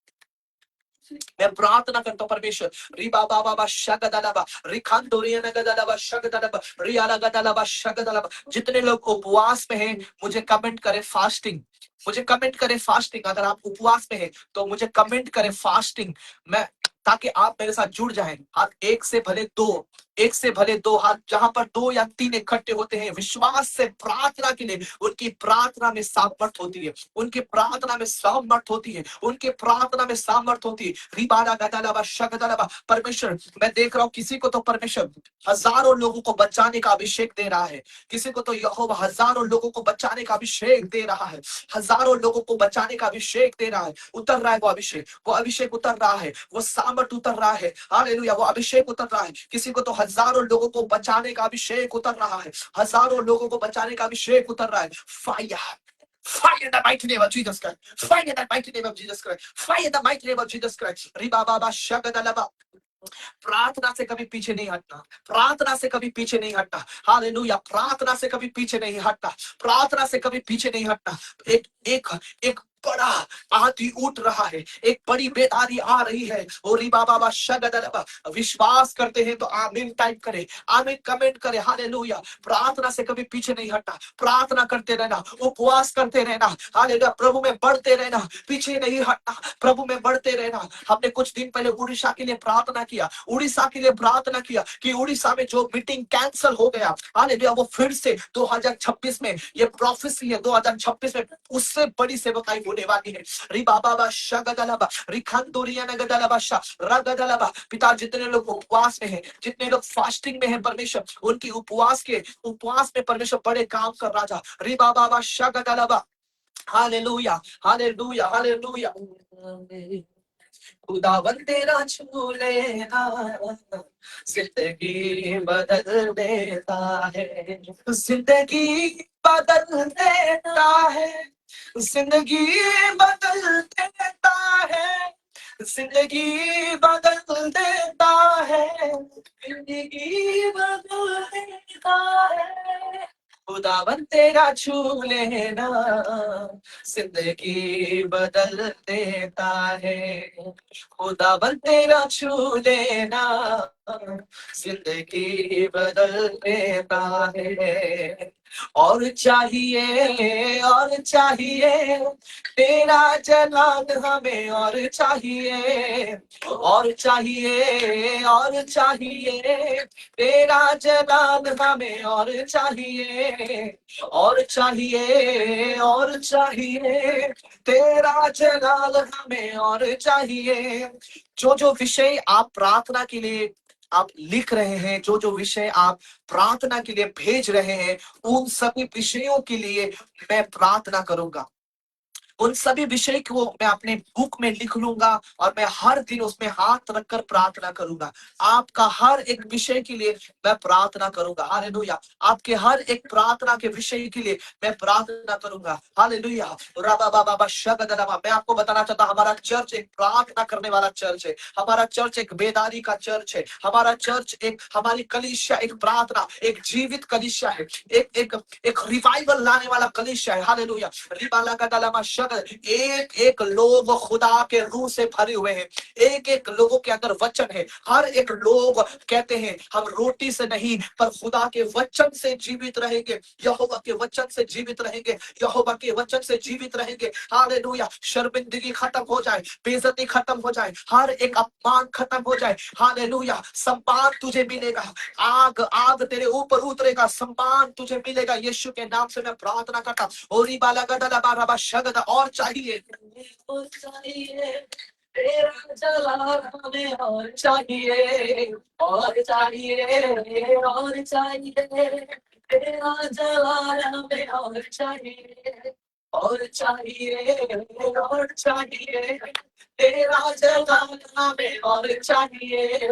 मैं प्रार्थना करता हूँ परमेश्वर, रिबा बाबा बा शगदलबा रिखांदोरिया नगदलबा शगदलबा रियाला गदलबा शगदलबा। जितने लोग उपवास में हैं मुझे कमेंट करें फास्टिंग, मुझे कमेंट करें फास्टिंग। अगर आप उपवास में हैं तो मुझे कमेंट करें फास्टिंग, मैं, ताकि आप मेरे साथ जुड़ जाएं। हाथ एक से भले दो, एक से भले दो हाथ, जहां पर दो या तीन इकट्ठे होते हैं विश्वास से प्रार्थना के लिए, उनकी प्रार्थना में सामर्थ होती है, उनकी प्रार्थना में सामर्थ होती है, उनके प्रार्थना में सामर्थ होती है। रिबाला गदलबा शगदलबा। परमेश्वर मैं देख रहा हूँ किसी को तो परमेश्वर हजारों लोगों को बचाने का अभिषेक दे रहा है, किसी को तो यहोवा हजारों लोगों को बचाने का अभिषेक दे रहा है, हजारों लोगों को बचाने का अभिषेक दे रहा है। उतर रहा है वो अभिषेक, वो अभिषेक उतर रहा है, वो सामर्थ उतर रहा है, हालेलुया, वो अभिषेक उतर रहा है। किसी को तो हजारों लोगों को बचाने का अभिषेक उतर रहा है, हजारों लोगों को बचाने का अभिषेक उतर रहा है। Fire, fire in the mighty name of Jesus Christ. Fire in the mighty name of Jesus Christ. Fire in the mighty name of Jesus Christ. Riba baba shagadalaba. प्रार्थना से कभी पीछे नहीं हटना, प्रार्थना से कभी पीछे नहीं हटना, हालेलुया, प्रार्थना से कभी पीछे नहीं हटना, प्रार्थना से कभी पीछे नहीं हटना। एक एक एक बड़ा आंधी उठ रहा है, एक बड़ी बेदारी आ रही है। और बाबा शगदलबा, विश्वास करते हैं तो आमीन टाइप करें, आमीन कमेंट करें, हालेलुया। प्रार्थना से कभी पीछे नहीं हटना, प्रार्थना करते रहना, उपवास करते रहना, हालेलुया, प्रभु में बढ़ते रहना, पीछे नहीं हटना, प्रभु में बढ़ते रहना। हमने कुछ दिन पहले उड़ीसा के लिए प्रार्थना किया, उड़ीसा के लिए प्रार्थना किया कि उड़ीसा में जो मीटिंग कैंसिल हो गया, हालेलुया, वो फिर से 2026 में, ये प्रोफेसी है 2026 में उससे बड़ी सेवकाई होने वाली है। रिबाबा शगदलबा रिखंदोरिया नगदलबा शा रगदलबा। पिता जितने लोग उपवास में हैं, जितने लोग फास्टिंग में हैं परमेश्वर, उनकी उपवास में परमेश्वर बड़े काम कर राजा। रिबाबा शगदलबा, हालेलुया, हालेलुया, हालेलुया। खुदावन तेरा छू लेना जिंदगी बदल देता है, जिंदगी बदल देता है, जिंदगी बदल देता है, जिंदगी बदल देता है, जिंदगी बदल देता है। खुदावन तेरा छू लेना जिंदगी बदल देता है, खुदावन तेरा छू लेना जिंदगी बदल देता है। और चाहिए तेरा जलाल हमें, और चाहिए, और चाहिए, और चाहिए तेरा जलाल हमें, और चाहिए, और चाहिए, और चाहिए तेरा जलाल हमें, और चाहिए। जो विषय आप प्रार्थना के लिए आप लिख रहे हैं, जो विषय आप प्रार्थना के लिए भेज रहे हैं, उन सभी विषयों के लिए मैं प्रार्थना करूंगा। उन सभी विषय को मैं अपने बुक में लिख लूंगा और मैं हर दिन उसमें हाथ रखकर प्रार्थना करूंगा। आपका हर एक विषय के लिए मैं प्रार्थना करूंगा। हालेलुया। आपके हर एक प्रार्थना के विषय के लिए मैं प्रार्थना करूंगा। हालेलुया। राबा बाबा बा शगदराबा। मैं आपको बताना चाहता हूं, हमारा चर्च एक प्रार्थना करने वाला चर्च है। हमारा चर्च एक बेदारी का चर्च है। हमारा चर्च एक, हमारी कलीसिया एक प्रार्थना, एक जीवित कलीसिया है। एक एक एक रिवाइवल लाने वाला कलीसिया है। हालेलुया। रिबाला का दलामा शगद। एक एक लोग खुदा के रूह से भरे हुए हैं। एक एक लोगों के अंदर वचन है। हर एक लोग कहते हैं हम रोटी से नहीं पर खुदा के वचन से जीवित रहेंगे। यहोवा के वचन से जीवित रहेंगे। यहोवा के वचन से जीवित रहेंगे। हालेलुया। शर्मिंदगी खत्म हो जाए, बेइज्जती खत्म हो जाए, हर एक अपमान खत्म हो जाए। हालेलुया। सम्मान तुझे मिलेगा। आग आग तेरे ऊपर उतरेगा, सम्मान तुझे मिलेगा। यीशु के नाम से मैं प्रार्थना करता। ओरी बाला गदला बारा शगद। और चाहिए, और चाहिए तेरा जलाल हमें, और चाहिए, और चाहिए, और चाहिए तेरा जलाल हमें, और चाहिए, और चाहिए, और चाहिए तेरा जलाल हमें, और चाहिए,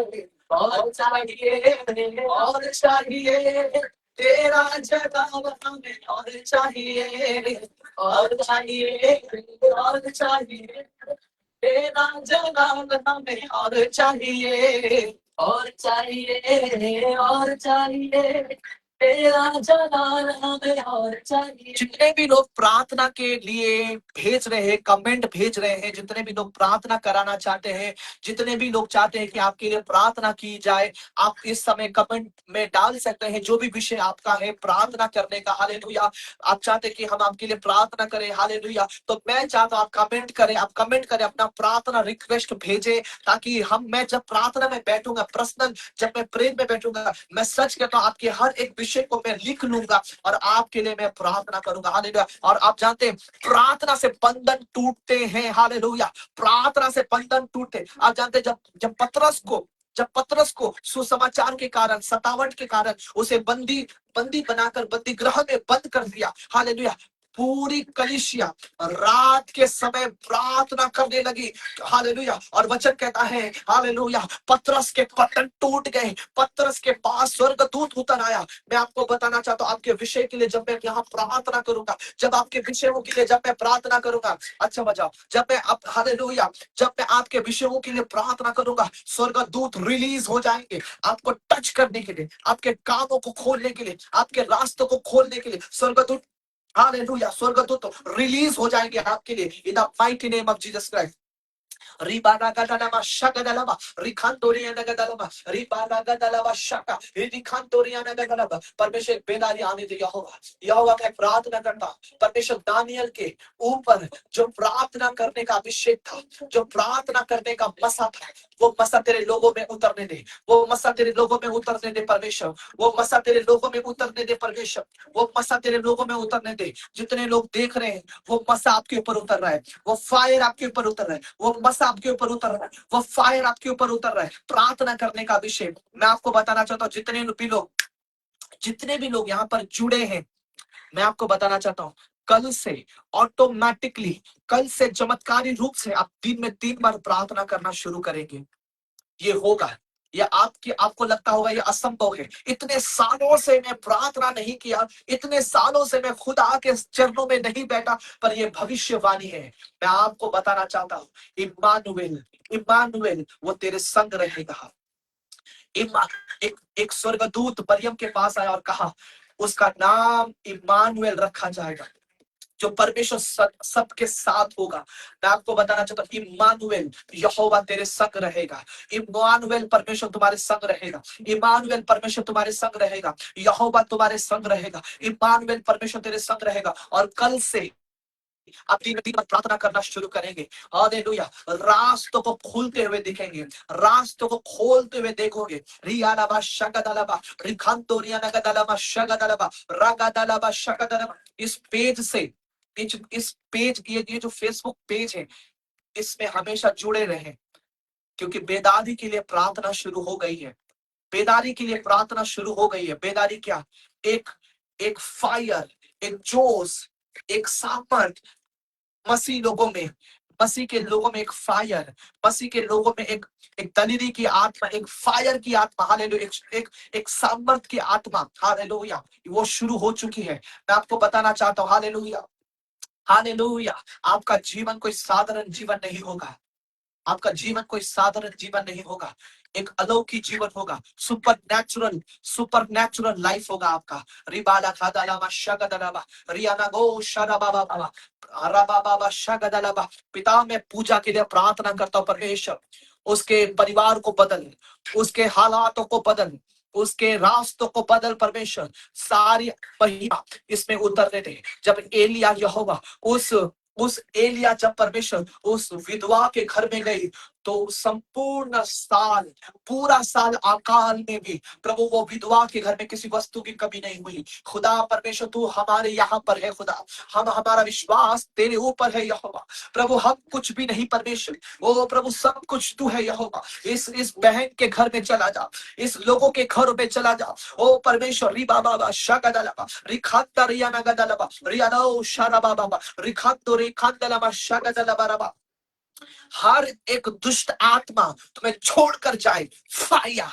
और चाहिए, और चाहिए तेरा जलाल हमें, और चाहिए, और चाहिए, और चाहिए तेरा जलाल हमें, और चाहिए, और चाहिए, और चाहिए तेरा जलाल हमें, और चाहिए। जितने भी लोग प्रार्थना के लिए भेज रहे हैं, कमेंट भेज रहे हैं, जितने भी लोग प्रार्थना कराना चाहते हैं, जितने भी लोग चाहते हैं कि आपके लिए प्रार्थना की जाए, आप इस समय कमेंट में डाल सकते हैं जो भी विषय आपका है प्रार्थना करने का। हालेलुया। आप चाहते हैं कि हम आपके लिए प्रार्थना करें। हालेलुया। तो मैं चाहता हूं आप कमेंट करें, आप कमेंट करें, अपना प्रार्थना रिक्वेस्ट भेजें, ताकि मैं जब प्रार्थना में बैठूंगा, पर्सनल जब मैं प्रेयर में बैठूंगा, मैं सच कहता हूं आपके हर एक विषय को मैं लिख लूंगा और आपके लिए मैं प्रार्थना करूंगा। हालेलुया। और आप जानते हैं प्रार्थना से बंधन टूटते हैं। हालेलुया। प्रार्थना से बंधन टूटते। आप जानते हैं जब पतरस को सुसमाचार के कारण, सतावट के कारण उसे बंदी बंदी बनाकर बंदी गृह में बंद कर दिया। हालेलुया। पूरी कलीसिया रात के समय प्रार्थना करने लगी। हालेलुया। और वचन कहता है, हालेलुया, पतरस के पतन टूट गए, पतरस के पास स्वर्गदूत उतर आया। मैं आपको बताना चाहता हूं आपके विषय के लिए जब मैं यहाँ प्रार्थना करूंगा, जब आपके विषयों के लिए जब मैं प्रार्थना करूंगा, अच्छा बजाओ, जब मैं आप, हालेलुया, जब मैं आपके विषयों के लिए प्रार्थना करूंगा, स्वर्गदूत रिलीज हो जाएंगे आपको टच करने के लिए, आपके कामों को खोलने के लिए, आपके रास्तों को खोलने के लिए। स्वर्गदूत, हालेलुया, स्वर्गदूत रिलीज हो जाएंगे आपके लिए इन the mighty name of Jesus Christ. Ribaragadalaba shagadalaba, Rikandorianagadalaba, Ribaragadalaba shaka, Rikandorianagadalaba। परमेश्वर बेदारी आने दे यहोवा। यहोवा मैं प्रार्थना करता हूं, परमेश्वर दानियल के ऊपर जो प्रार्थना करने का अभिषेक था, जो प्रार्थना करने का मसा था, वो मसा तेरे लोगों में उतरने दे। वो मसा तेरे लोगों में उतरने दे परमेश्वर। वो मसा तेरे लोगों में उतरने दे परमेश्वर। वो मसा तेरे लोगों में उतरने दे। जितने लोग देख रहे हैं वो मसा आपके ऊपर उतर रहा है, वो फायर आपके ऊपर उतर रहा है, वो मसा आपके ऊपर उतर रहा है, वो फायर आपके ऊपर उतर रहा है। प्रार्थना करने का अभिषेक मैं आपको बताना चाहता हूँ। जितने भी लोग यहाँ पर जुड़े हैं, मैं आपको बताना चाहता हूँ कल से ऑटोमेटिकली, कल से चमत्कारी रूप से आप दिन में 3 बार प्रार्थना करना शुरू करेंगे। ये होगा। ये आपको लगता होगा ये असंभव है, इतने सालों से मैं प्रार्थना नहीं किया, इतने सालों से मैं खुदा के चरणों में नहीं बैठा, पर ये भविष्यवाणी है। मैं आपको बताना चाहता हूँ, इम्मानुएल, इम्मानुएल वो तेरे संग रहेगा। इम्मा एक स्वर्गदूत मरियम के पास आया और कहा उसका नाम इम्मानुएल रखा जाएगा, जो परमेश्वर सबके साथ होगा। मैं आपको बताना चाहता हूं इम्मानुएल, यहोवा तेरे संग रहेगा। इम्मानुएल परमेश्वर तुम्हारे संग रहेगा। इम्मानुएल परमेश्वर तुम्हारे संग रहेगा। यहोवा तुम्हारे संग रहेगा। इम्मानुएल परमेश्वर तेरे संग रहेगा। और कल से आप 3 बार प्रार्थना करना शुरू करेंगे। हालेलुया। रास्तों को खुलते हुए दिखेंगे, रास्तों को खोलते हुए देखोगे। रियालाबा शगदलबा, रिखांतोरियानगदलबा शगदलबा, रागदलबा शगदलबा। इस पेज से, इस पेज, ये जो फेसबुक पेज है, इसमें हमेशा जुड़े रहें, क्योंकि बेदारी के लिए प्रार्थना शुरू हो गई है। बेदारी के लिए प्रार्थना शुरू हो गई है। बेदारी क्या? एक एक फायर, एक जोश, एक सामर्थ, मसीह लोगों में, मसीह के लोगों में एक फायर, मसीह के लोगों में एक दलेरी की आत्मा, एक फायर की आत्मा, हालेलुया, एक सामर्थ की आत्मा, हालेलुया, वो शुरू हो चुकी है। मैं आपको बताना चाहता हूँ, हालेलुया, हालेलुया, आपका जीवन कोई साधारण जीवन नहीं होगा। आपका जीवन कोई साधारण जीवन नहीं होगा, एक अलौकिक जीवन होगा, सुपर नेचुरल लाइफ होगा आपका। रिबाला खादालामा शगदलाबा, रियाना गो शराबाबा बाबा, अराबाबा शगदलाबा। पिता, मैं पूजा के लिए प्रार्थना करता हूँ परमेश्वर, उसके परिवार को बदल, उसके हालातों को बदल, उसके रास्तों को बदल परमेश्वर। सारी महिमा इसमें उतरने दे। जब एलिया यहोवा उस एलिया, जब परमेश्वर उस विधवा के घर में गई, तो संपूर्ण साल, पूरा साल अकाल में भी प्रभु वो विधवा के घर में किसी वस्तु की कमी नहीं हुई। खुदा परमेश्वर, तू हमारे यहाँ पर है खुदा, हम हमारा विश्वास तेरे ऊपर है यहोवा। प्रभु हम कुछ भी नहीं परमेश्वर, ओ प्रभु सब कुछ तू है यहोवा। इस बहन के घर में चला जा, इस लोगों के घर में चला जा, ओ परमेश्वर। रिबा बाबा शागदलबा, रिखाता रियाना गदलबा, रियानो शाराबा बाबा, रिखातो रिखांदलबा शागदलबा रबा। हर एक दुष्ट आत्मा तुम्हें छोड़कर जाए, फाया,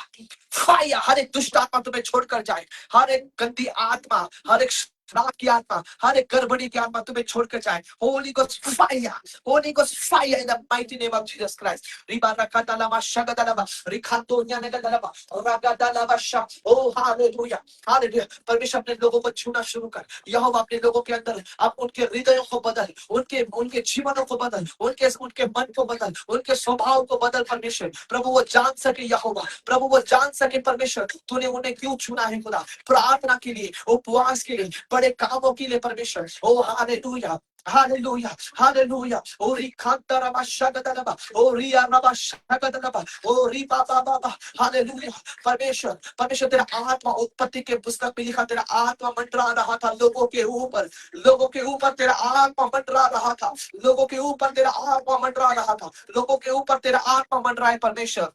फाया, हर एक दुष्ट आत्मा तुम्हें छोड़कर जाए, हर एक गंदी आत्मा, हर एक श्राप की आत्मा, हर एक गड़बड़ी की आत्मा तुम्हें छोड़कर जाए। Holy ghost fire, holy ghost fire in the mighty name of Jesus Christ. रिबा रकातालामा शगदलामा, रिखातो न्यानगदलामा, रागादालामा शा। ओ हालेलुया, हालेलुया। परमेश्वर अपने लोगों को छूना शुरू कर, यहोवा अपने लोगों के अंदर, अब उनके हृदयों को बदल, उनके उनके जीवनों को बदल, उनके उनके मन को बदल, उनके स्वभाव को बदल परमेश्वर। प्रभु वो जान सके यहोवा, प्रभु वो जान सके परमेश्वर, तूने उन्हें क्यों चुना है खुदा, प्रार्थना के लिए, उपवास के लिए, बड़े कामों के लिए परमेश्वर। ओ हालेलुया, हालेलुया, हालेलुया। ओ रिखांता रबा शगदलबा, ओ रिया रबा शगदलबा, ओ री बाबा बाबा, हालेलुया। परमेश्वर, परमेश्वर तेरा आत्मा, उत्पत्ति के पुस्तक में लिखा, तेरा आत्मा मंडरा रहा था लोगों के ऊपर, लोगों के ऊपर तेरा आत्मा मंडरा रहा था, लोगों के ऊपर तेरा आत्मा मंडरा रहा था, लोगों के ऊपर तेरा आत्मा मंडरा है परमेश्वर,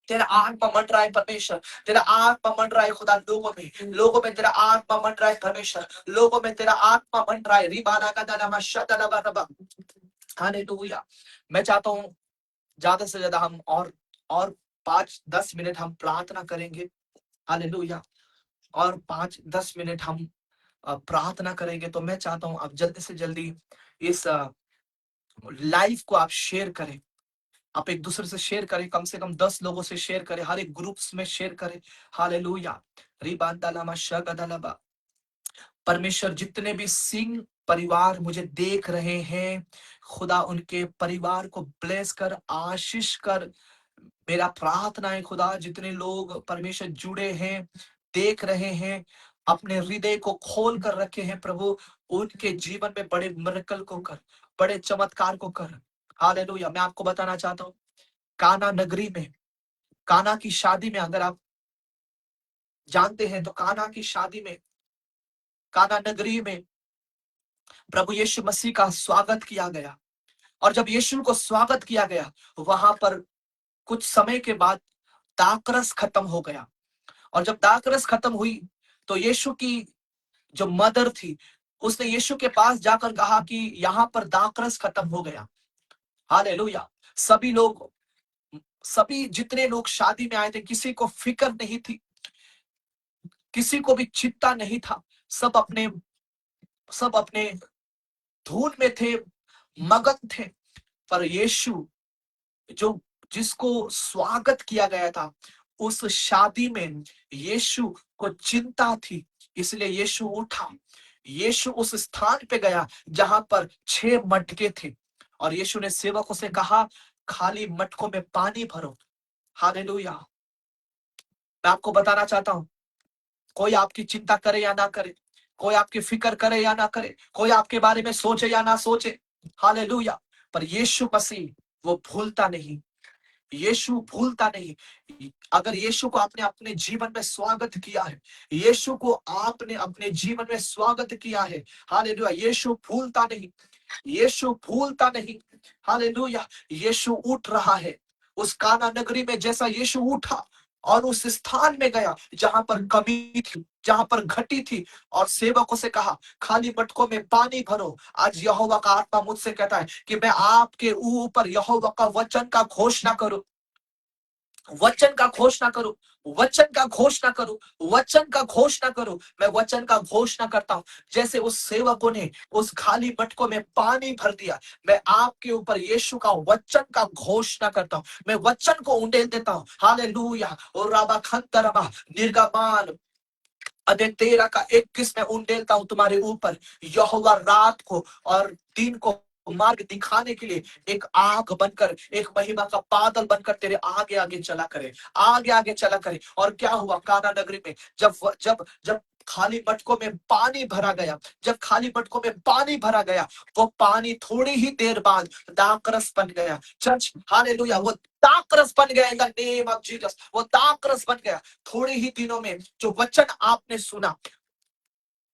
तेरा आत्मा मंडरा है परमेश्वर, तेरा आत्मा मंडरा है खुदा, लोगों में तेरा आत्मा मंडरा है परमेश्वर, लोगों में तेरा आत्मा मंडरा है। रिबाना का दाना शतलबा रबा, हालेलुया। मैं चाहता हूँ ज्यादा से ज्यादा हम और 5-10 मिनट हम प्रार्थना करेंगे, हालेलुया, और 5-10 मिनट हम प्रार्थना करेंगे। तो मैं चाहता हूं आप जल्दी से जल्दी इस लाइव को आप शेयर करें, आप एक दूसरे से शेयर करें, कम से कम 10 लोगों से शेयर करें, हर एक ग्रुप्स में शेयर करें। हालेलुया, रिबांदालामा शगदलबा। परमेश्वर, जितने भी सिंह परिवार मुझे देख रहे हैं खुदा, उनके परिवार को ब्लेस कर, आशीष कर। मेरा प्रार्थना है खुदा, जितने लोग परमेश्वर जुड़े हैं, देख रहे हैं, अपने हृदय को खोल कर रखे हैं प्रभु, उनके जीवन में बड़े मिरेकल को कर, बड़े चमत्कार को कर। हालेलुया। मैं आपको बताना चाहता हूँ, काना नगरी में, काना की शादी में, अगर आप जानते हैं तो काना की शादी में, काना नगरी में प्रभु यीशु मसीह का स्वागत किया गया। और जब यीशु को स्वागत किया गया, वहां पर कुछ समय के बाद दाखरस खत्म हो गया। और जब दाखरस खत्म हुई, तो यीशु की जो मदर थी, उसने यीशु के पास जाकर कहा कि यहाँ पर दाखरस खत्म हो गया। हालेलुया। सभी लोग, सभी जितने लोग शादी में आए थे, किसी को फिक्र नहीं थी, किसी को भी चिंता नहीं था, सब अपने धुन में थे, मगन थे। पर यीशु, जो जिसको स्वागत किया गया था, उस शादी में यीशु को चिंता थी, इसलिए यीशु उठा, यीशु उस स्थान पे गया जहां पर 6 मटके थे, और यीशु ने सेवकों से कहा, खाली मटकों में पानी भरो। हालेलुया। मैं आपको बताना चाहता हूं, कोई आपकी चिंता करे या ना करे, कोई आपकी फिक्र करे या ना करे, कोई आपके बारे में सोचे या ना सोचे, हालेलुया, पर यीशु मसीह वो भूलता नहीं, यीशु भूलता नहीं। अगर यीशु को आपने अपने जीवन में स्वागत किया है, यीशु को आपने अपने जीवन में स्वागत किया है, हालेलुया, यीशु भूलता नहीं, यीशु भूलता नहीं। हालेलुया। यीशु उठ रहा है। उस काना नगरी में जैसा यीशु उठा, और उस स्थान में गया जहां पर कमी थी, जहां पर घटी थी, और सेवकों से कहा खाली मटकों में पानी भरो। आज यहोवा का आत्मा मुझसे कहता है कि मैं आपके ऊपर यहोवा का वचन का घोषणा करूं, वचन का घोषणा करूं, वचन का घोषणा करूं, वचन का घोषणा करूं। मैं वचन का घोषणा करता हूं, जैसे उस सेवकों ने उस खाली मटकों में पानी भर दिया, मैं आपके ऊपर यीशु का वचन का घोषणा करता हूं, मैं वचन को उंडेल देता हूं। हालेलुया। और राबा खंतरबा निर्गमान अदे 13 का 21 में उंडेलता हूं तुम्हारे ऊपर। यहोवा रात को और दिन को मार्ग दिखाने के लिए एक आग बनकर, एक महिमा का बादल बनकर तेरे आगे आगे चला करे, आगे आगे चला करे। और क्या हुआ काना नगरी में, जब जब जब खाली मटकों में पानी भरा गया, जब खाली मटकों में पानी भरा गया, वो पानी थोड़ी ही देर बाद दाखरस बन गया। चर्च हालेलुया, वो दाखरस बन गया इन द नेम ऑफ जीसस, वो दाखरस बन गया। थोड़े ही दिनों में जो वचन आपने सुना,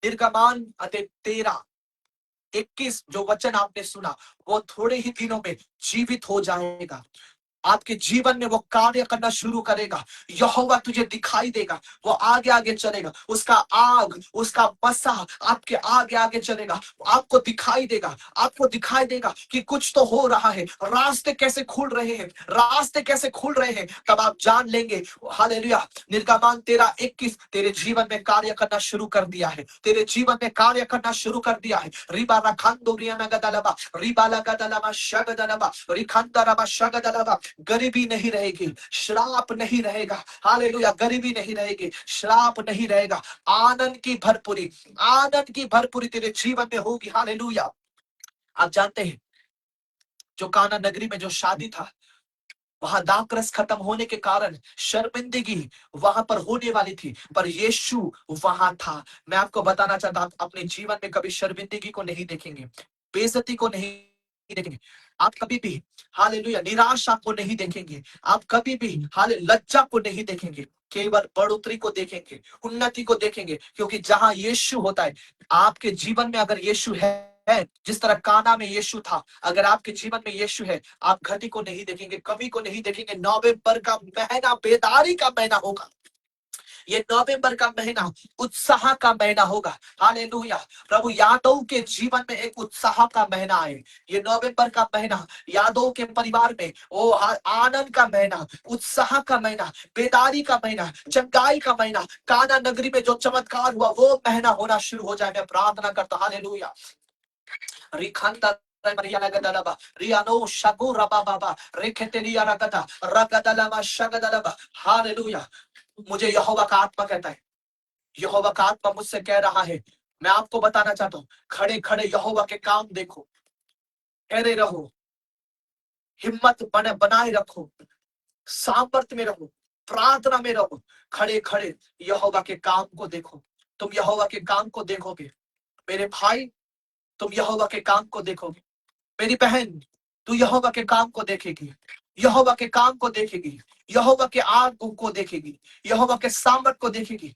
निर्गमान अध्याय 13 21, जो वचन आपने सुना वो थोड़े ही दिनों में जीवित हो जाएगा। आपके जीवन में वो कार्य करना शुरू करेगा। यहोवा तुझे दिखाई देगा, वो आगे आगे चलेगा, उसका आग, उसका बसा आपके आगे आगे चलेगा, आपको दिखाई देगा, आपको दिखाई देगा कि कुछ तो हो रहा है, रास्ते कैसे खुल रहे हैं, रास्ते कैसे खुल रहे हैं। तब आप जान लेंगे हालेलुया। निर्गमन 13:21 तेरे जीवन में कार्य करना शुरू कर दिया है, तेरे जीवन में कार्य करना शुरू कर दिया है। रिबा रखंदो रियाना गदलबा, रिबा लगदलबा शगदलबा, रिखंदरबा शगदलबा। गरीबी नहीं रहेगी, श्राप नहीं रहेगा। हालेलुया, गरीबी नहीं रहेगी, श्राप नहीं रहेगा। आनंद की भरपूरी, आनंद की भरपूरी तेरे जीवन में होगी। हालेलुया। आप जानते हैं जो काना नगरी में जो शादी था, वहां दाखरस खत्म होने के कारण शर्मिंदगी वहां पर होने वाली थी, पर यीशु वहां था। मैं आपको बताना चाहता हूं, आप अपने जीवन में कभी शर्मिंदगी को नहीं देखेंगे, बेइज्जती को नहीं देखेंगे, आप कभी भी हालेलुया निराशा को नहीं देखेंगे, आप कभी भी हाले लज्जा को नहीं देखेंगे, केवल बढ़ोतरी को देखेंगे, उन्नति को देखेंगे। क्योंकि जहां यीशु होता है, आपके जीवन में अगर यीशु है, जिस तरह काना में यीशु था, अगर आपके जीवन में यीशु है, आप घटी को नहीं देखेंगे, कमी को नहीं देखेंगे। नवंबर का महीना बेदारी का महीना होगा, ये नवंबर का महीना उत्साह का महीना होगा। हालेलुया। प्रभु यादव के जीवन में एक उत्साह का महीना है। ये नवंबर का महीना यादव के परिवार में ओ आनंद का महीना, उत्साह का महीना, बेदारी का महीना, चंगाई का महीना, काना नगरी में जो चमत्कार हुआ वो महीना होना शुरू हो जाए। मैं प्रार्थना करता हूं hallelujah. रिखंदा Marianagadalaba, Riano Shagu Rababa, Reketelia Ragada, Ragadalama Shagadalaba, Hallelujah। मुझे यहोवा का आत्मा कहता है, यहोवा का आत्मा मुझसे कह रहा है, मैं आपको बताना चाहता हूं, खड़े खड़े यहोवा के काम देखो, ठहरे रहो, हिम्मत बनाए रखो, सामर्थ्य में रहो, प्रार्थना में रहो, खड़े खड़े यहोवा के काम को देखो। तुम यहोवा के काम को देखोगे मेरे भाई, तुम यहोवा के काम को देखोगे मेरी बहन, तू यहोवा के काम को देखेगी, यहोवा के काम को देखेगी, यहोवा के आग को देखेगी, यहोवा के सामर्थ को देखेगी।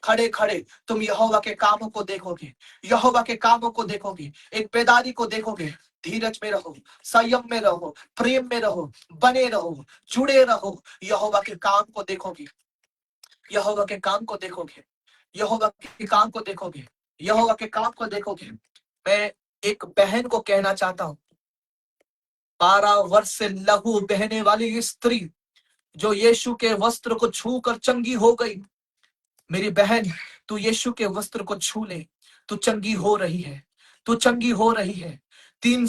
खड़े खड़े तुम यहोवा के कामों को देखोगे, यहोवा के कामों को देखोगे, एक बेदारी को देखोगे। धीरज में रहो, संयम में रहो, प्रेम में रहो, बने रहो, जुड़े रहो। यहोवा के काम को देखोगे, यहोवा के काम को देखोगे, यहोवा के काम को देखोगे, यहोवा के काम को देखोगे। मैं एक बहन को कहना चाहता हूं, 12 वर्ष से लहू बहने वाली स्त्री जो यीशु के वस्त्र को छूकर चंगी हो गई। मेरी बहन, तू यीशु के वस्त्र को छू ले, तू चंगी हो रही है, तू चंगी हो रही है। 3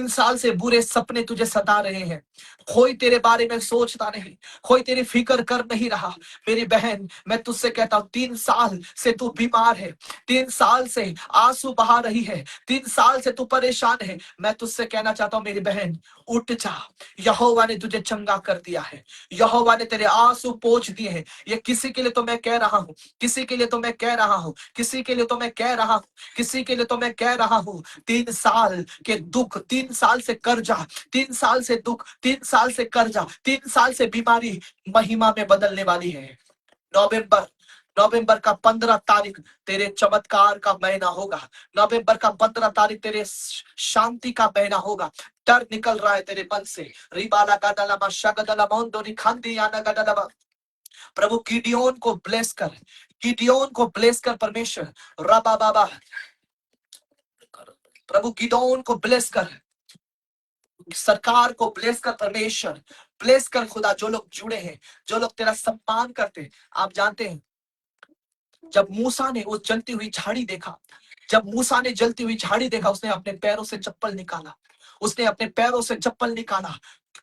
साल से बुरे सपने तुझे सता रहे हैं, कोई तेरे बारे में सोचता नहीं, कोई तेरी फिक्र कर नहीं रहा। मेरी बहन, मैं तुझसे कहता हूं, 3 साल से तू बीमार है, 3 साल से आंसू बहा रही है, 3 साल से तू परेशान है। मैं तुझसे कहना चाहता हूं मेरी बहन, उठ जा, यहोवा ने तुझे चंगा कर दिया है, यहोवा ने तेरे आंसू पोंछ दिए हैं। ये किसी के लिए तो मैं कह रहा हूं, किसी के लिए तो मैं कह रहा हूं, किसी के लिए तो मैं कह रहा हूं, किसी के लिए तो मैं कह रहा हूं। 3 साल के दुख, 3 साल से कर्जा, 3 साल से दुख, 3 साल से कर्जा, 3 साल से बीमारी महिमा में बदलने वाली है। नवंबर नवंबर का 15 तारीख तेरे चमत्कार का महीना होगा। नवंबर का 15 तारीख तेरे शांति का महीना होगा। डर निकल रहा है तेरे मन से। रिबाला गदलमा शगदला मोंदोरी खांदी याना गदलमा। प्रभु गिडियोन को ब्लेस कर, गिडियोन को ब्लेस कर परमेश्वर। रबा बाबा, प्रभु गिडियोन को ब्लेस कर, सरकार को ब्लेस कर परमेश्वर, ब्लेस कर खुदा। जो लोग जुड़े हैं, जो लोग तेरा सम्मान करते हैं, आप जानते हैं जब मूसा ने वो जलती हुई झाड़ी देखा, जब मूसा ने जलती हुई झाड़ी देखा, उसने अपने पैरों से चप्पल निकाला, उसने अपने पैरों से चप्पल निकाला।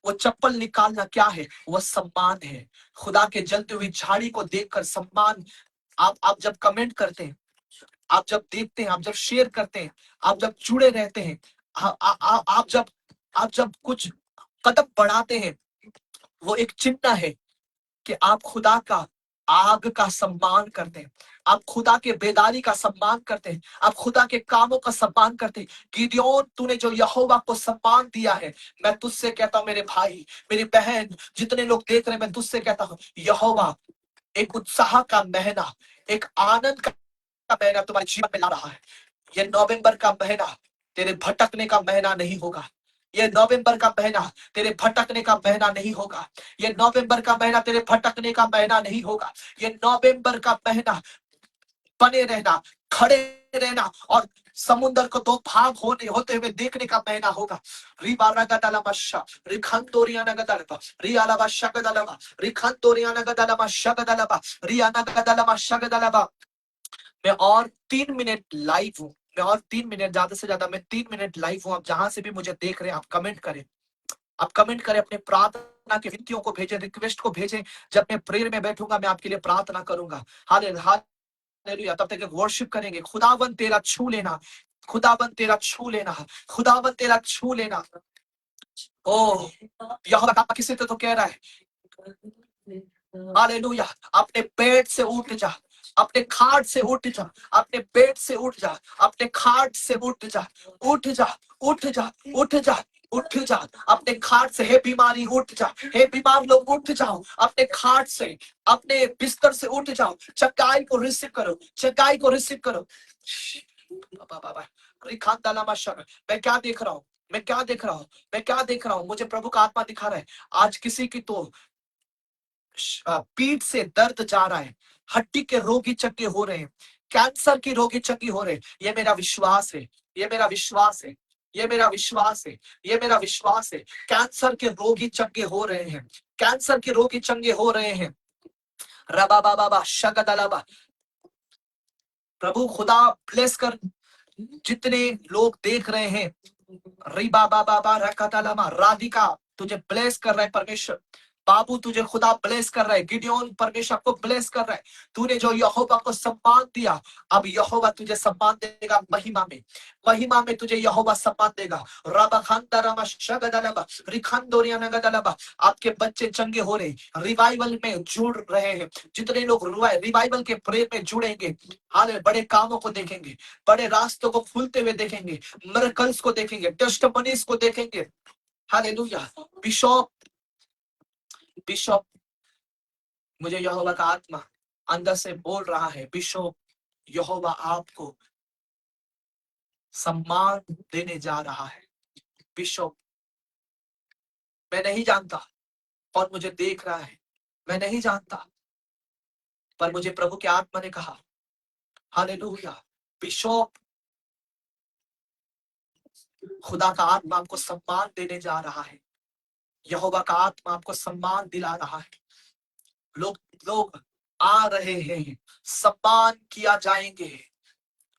वो चप्पल निकालना क्या है? वो सम्मान है। खुदा के जलती हुई झाड़ी को देखकर सम्मान। आप जब कमेंट करते हैं, आप जब देखते हैं, आप जब शेयर करते हैं, आप जब जुड़े रहते हैं, आप जब कुछ कदम बढ़ाते हैं, वो एक चिन्ह है कि आप खुदा का आग का सम्मान करते हैं, आप खुदा के बेदारी का सम्मान करते हैं, आप खुदा के कामों का सम्मान करते हैं। गिदियोन, तूने जो यहोवा को सम्मान दिया है, मैं तुझसे कहता हूं मेरे भाई, मेरी बहन, जितने लोग देख रहे हैं, मैं तुझसे कहता हूं, यहोवा एक उत्साह का महीना, एक आनंद का महीना तुम्हारे जीवन में ला रहा है। ये नवंबर का महीना तेरे भटकने का महीना नहीं होगा। ये नवंबर का महीना तेरे भटकने का महीना नहीं होगा। ये नवंबर का महीना तेरे भटकने का महीना नहीं होगा। ये नवंबर का महीना बने रहना, खड़े रहना और समुद्र को दो भाग होते हुए देखने का महीना होगा। रिबारागदलमशा, रिखंतोरियानगदलबा, रियालाबाशगदलबा, रिखंतोरियानगदलबा शगदलबा, रियानगदलबा शगदलबा। मैं और 3 मिनट लाइव हूँ, मैं और 3 मिनट, ज्यादा से ज्यादा मैं 3 मिनट लाइव हूँ। आप जहां से भी मुझे देख रहे हैं, आप कमेंट करें, आप कमेंट करें, अपने प्रार्थना की विनतियों को भेजें, रिक्वेस्ट को भेजें। जब मैं प्रेयर में बैठूंगा, मैं आपके लिए प्रार्थना करूंगा। हालेलुया। तब तक वर्शिप करेंगे। खुदावन तेरा छू लेना, खुदावन तेरा छू लेना, खुदावन तेरा छू लेना। ओ यहोवा किसी तो कह रहा है, हालेलुया, अपने पेट से उठ जा, अपने खाट से उठ जा, अपने पेट से उठ जा, अपने खाट से उठ जा, उठ जा, उठ जा, उठ जा, उठ जा अपने खाट से। हे बीमारी उठ जा, हे बीमार लोग उठ जाओ अपने खाट से, अपने बिस्तर से उठ जाओ। चकाई को रिसीव करो, चकाई को रिसीव करो। मैं क्या देख रहा हूँ, मैं क्या देख रहा हूँ, मैं क्या देख रहा हूँ? मुझे प्रभु का आत्मा दिखा रहा है। आज किसी की तो पीठ से दर्द जा रहा है, हड्डी के रोगी चक्के हो रहे हैं, कैंसर की रोगी चक्की हो रहे हैं। ये मेरा विश्वास है, ये मेरा विश्वास है, ये मेरा विश्वास है, ये मेरा विश्वास है। कैंसर के रोगी चंगे हो रहे हैं, कैंसर के रोगी चंगे हो रहे हैं। रबा बाबा शगदलाबा। प्रभु खुदा ब्लेस कर, जितने लोग देख रहे हैं, रिबा बाबा बा रकतलमा, राधिका तुझे ब्लेस कर रहा है परमेश्वर। बाबू तुझे खुदा ब्लेस कर रहा है। गिडियोन परमेश्वर को ब्लेस कर रहा है। तूने जो यहोवा को सम्मान दिया, अब यहोवा तुझे सम्मान देगा महिमा में, महिमा में तुझे यहोवा सम्मान देगा। रबखंदरमा शगदलबा, रिखंदोरियानगदलबा। आपके बच्चे चंगे हो रहे, रिवाइवल में जुड़ रहे हैं। जितने लोग रिवाइवल के प्रेयर में जुड़ेंगे, हाल बड़े कामों को देखेंगे, बड़े रास्तों को खुलते हुए देखेंगे, मिरेकल्स को देखेंगे, टेस्टिमनीज को देखेंगे। हालेलुया। बिशॉप, बिशॉप, मुझे यहोवा का आत्मा अंदर से बोल रहा है, बिशॉप, यहोवा आपको सम्मान देने जा रहा है। बिशॉप, मैं नहीं जानता कौन मुझे देख रहा है, मैं नहीं जानता, पर मुझे प्रभु के आत्मा ने कहा, हालेलुया, बिशॉप, खुदा का आत्मा आपको सम्मान देने जा रहा है। यहोवा का आत्मा आपको सम्मान दिला रहा है। लोग लोग आ रहे हैं, सम्मान किया जाएंगे।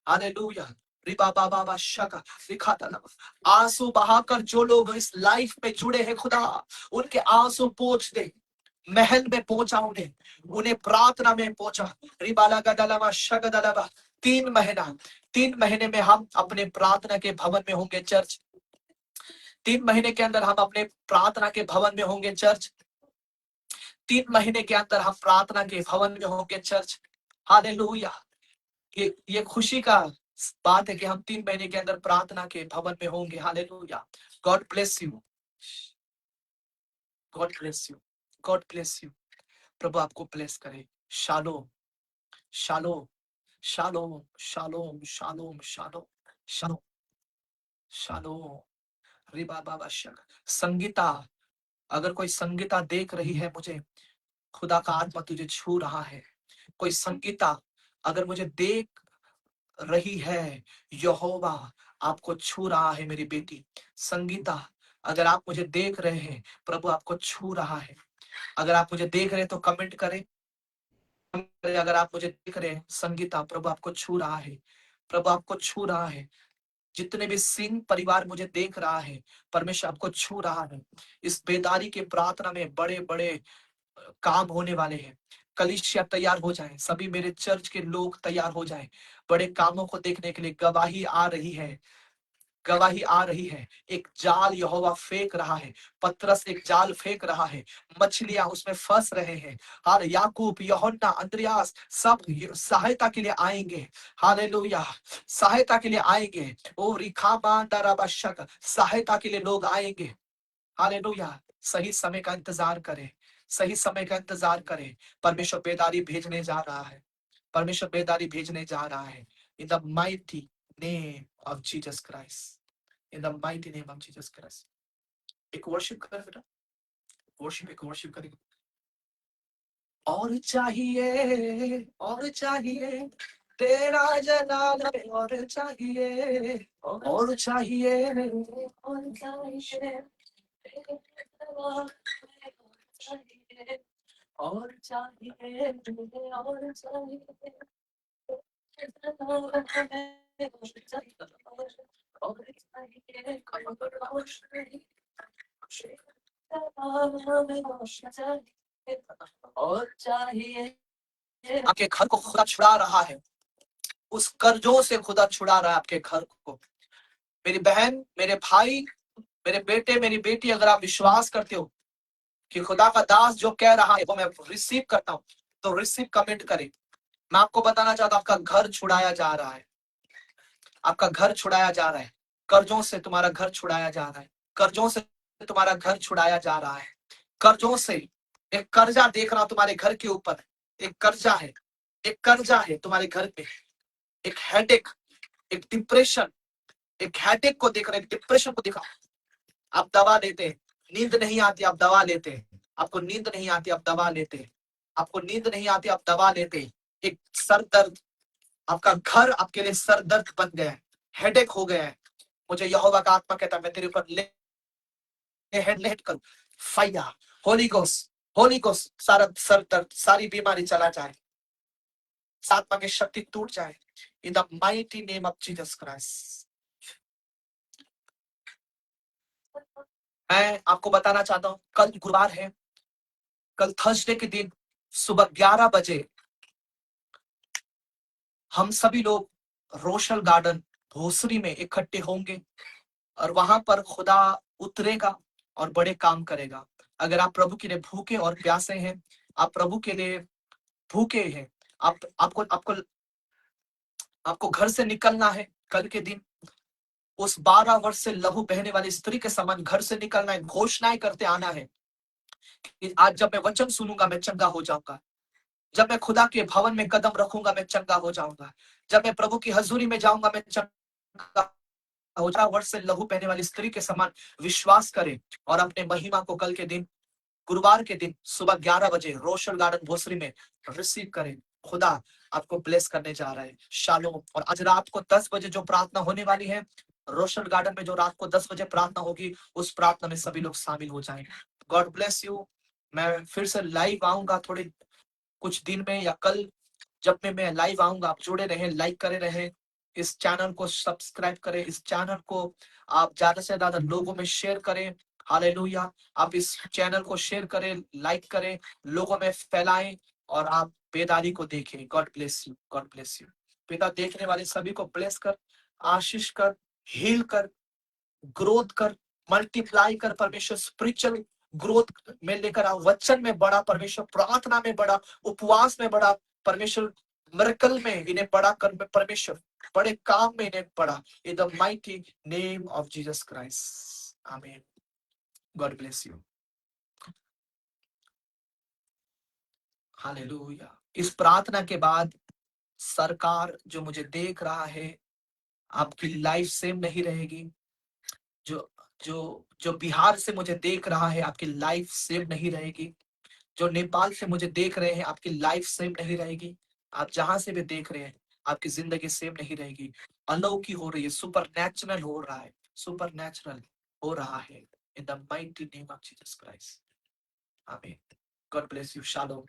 हालेलुया। रिबा बाबा बा शका दिखाता ना, आंसू बहाकर जो लोग इस लाइफ में जुड़े हैं, खुदा उनके आंसू पोंछ दे। महल में पहुंचा उन्हें, उन्हें प्रार्थना में पहुंचा। रिबाला गदलवा शगदलवा। 3 महीना, 3 महीने में हम अपने प्रार्थना के भवन में होंगे चर्च। 3 महीने के अंदर हम अपने प्रार्थना के भवन में होंगे चर्च। 3 महीने के अंदर हम प्रार्थना के भवन में होंगे चर्च। हालेलुया। ये खुशी का बात है कि हम 3 महीने के अंदर प्रार्थना के भवन में होंगे। Hallelujah. God bless you, God bless you, God bless you. प्रभु आपको ब्लेस करे। शालोम, शालोम, शालोम, शालोम, शालोम, शालोम, शालोम, शालोम। रिबा बाबा शक। संगीता, अगर कोई संगीता देख रही है मुझे, खुदा का आत्मा तुझे छू रहा है। कोई संगीता अगर मुझे देख रही है, यहोवा आपको छू रहा है मेरी बेटी। संगीता, अगर आप मुझे देख रहे हैं, प्रभु आपको छू रहा है। अगर आप मुझे देख रहे हैं तो कमेंट करें। अगर आप मुझे देख रहे हैं, संगीता, प्रभु आपको छू रहा है, प्रभु आपको छू रहा है। जितने भी सिंह परिवार मुझे देख रहा है, परमेश्वर आपको छू रहा है। इस बेदारी के प्रार्थना में बड़े बड़े काम होने वाले हैं। कलीसिया तैयार हो जाए, सभी मेरे चर्च के लोग तैयार हो जाए, बड़े कामों को देखने के लिए। गवाही आ रही है, गवाही आ रही है। एक जाल यहोवा फेंक रहा है, पतरस एक जाल फेंक रहा है, मछलियां उसमें फंस रहे हैं। और याकूब, यूहन्ना, अंद्रयास सब सहायता के लिए आएंगे। हालेलुया, सहायता के लिए आएंगे। ओ रिखामा दराबशक, सहायता के लिए लोग आएंगे। हालेलुया। सही समय का इंतजार करें, सही समय का इंतजार करें। परमेश्वर बेदारी भेजने जा रहा है, परमेश्वर बेदारी भेजने जा रहा है। In the mighty name of Jesus Christ, in the mighty name of Jesus Christ. एक वर्शिप कर बेटा, वर्शिप, एक वर्शिप करेंगे। और चाहिए, और चाहिए तेरा जलाल, और चाहिए, और चाहिए, और चाहिए, और चाहिए, और चाहिए, और चाहिए। आपके घर को खुदा छुड़ा रहा है, उस कर्जों से खुदा छुड़ा रहा है आपके घर को। मेरी बहन, मेरे भाई, मेरे बेटे, मेरी बेटी, अगर आप विश्वास करते हो कि खुदा का दास जो कह रहा है वो मैं रिसीव करता हूँ, तो रिसीव कमेंट करें। मैं आपको बताना चाहता हूँ, आपका घर छुड़ाया जा रहा है, आपका घर छुड़ाया जा रहा है। कर्जों से तुम्हारा घर छुड़ाया जा रहा है, कर्जों से तुम्हारा घर छुड़ाया जा रहा है। कर्जों से, एक कर्जा देख रहा हूं तुम्हारे घर के ऊपर, एक कर्जा है, एक कर्जा है तुम्हारे घर पे। एक हेडेक, एक डिप्रेशन, एक हेडेक को देख रहे, एक डिप्रेशन को देखा। आप दवा लेते हैं, नींद नहीं आती, आप दवा लेते हैं। आपको नींद नहीं आती, आप दवा लेते हैं। आपको नींद नहीं आती, आप दवा लेते हैं। एक सर दर्द, आपका घर आपके लिए सर दर्द बन गया है, हेडेक हो गया है। मुझे यहोवा का आत्मा कहता है, मैं तेरे ऊपर लेट करूं। फाया, होली गोस्ट, होली गोस्ट, सारा सर दर्द, सारी बीमारी चला जाए, आत्मा की शक्ति टूट जाए। इन the mighty name of Jesus Christ. मैं आपको बताना चाहता हूं, कल गुरुवार है, कल थर्सडे के दिन सुबह 11 बजे हम सभी लोग रोशल गार्डन भोसरी में इकट्ठे होंगे, और वहां पर खुदा उतरेगा और बड़े काम करेगा। अगर आप प्रभु के लिए भूखे और प्यासे हैं, आप प्रभु के लिए भूखे हैं, आपको आपको आपको घर से निकलना है कल के दिन, उस 12 वर्ष से लहू बहने वाली स्त्री के समान घर से निकलना है, घोषणाएं करते आना है कि आज जब मैं वचन सुनूंगा मैं चंगा हो जाऊंगा, जब मैं खुदा के भवन में कदम रखूंगा मैं चंगा हो जाऊंगा, जब मैं प्रभु की हजूरी में जाऊंगा मैं चंगा हो जाऊंगा। वर्ष से लहू बहने वाली स्त्री के समान विश्वास करें और अपने महिमा को कल के दिन, गुरुवार के दिन सुबह 11 बजे रोशल गार्डन भोसरी में रिसीव करें। खुदा आपको ब्लेस करने जा रहा है। शालोम। और आज रात को 10 बजे जो प्रार्थना होने वाली है रोशल गार्डन में, जो रात को 10 बजे प्रार्थना होगी, उस प्रार्थना में सभी लोग शामिल हो जाएं। God bless you. मैं फिर से लाइव आऊंगा थोड़े कुछ दिन में, या कल जब भी मैं लाइव आऊंगा। आप जुड़े रहें, लाइक करे रहें, इस चैनल को सब्सक्राइब करें, इस चैनल को आप ज्यादा से ज्यादा लोगों में शेयर करें। हालेलुया। आप इस चैनल को शेयर करें, लाइक करें, लोगों में फैलाएं, और आप बेदारी को देखें। God bless you, God bless you. पिता देखने वाले सभी को ब्लेस कर, आशीष कर, हील कर, ग्रोथ कर, मल्टीप्लाई कर। परमेश्वर स्पिरिचुअल ग्रोथ में लेकर आओ, वचन में बड़ा परमेश्वर, प्रार्थना में बड़ा, उपवास में बड़ा परमेश्वर, मिरेकल में इन्हें बड़ा कर परमेश्वर, बड़े काम में इन्हें बड़ा। In the mighty name of Jesus Christ, आमीन। God bless you. हालेलुया। इस प्रार्थना के बाद सरकार जो मुझे देख रहा है, आपकी लाइफ सेम नहीं रहेगी। जो जो बिहार से मुझे देख रहा है, आपकी लाइफ सेम नहीं रहेगी। जो नेपाल से मुझे देख रहे हैं, आपकी लाइफ सेम नहीं रहेगी। आप जहां से भी देख रहे हैं, आपकी जिंदगी सेम नहीं रहेगी। अलौकिक हो रही है, सुपर नेचुरल हो रहा है, सुपर नेचुरल हो रहा है। In the mighty name of Jesus Christ, आमीन। God bless you, shalom.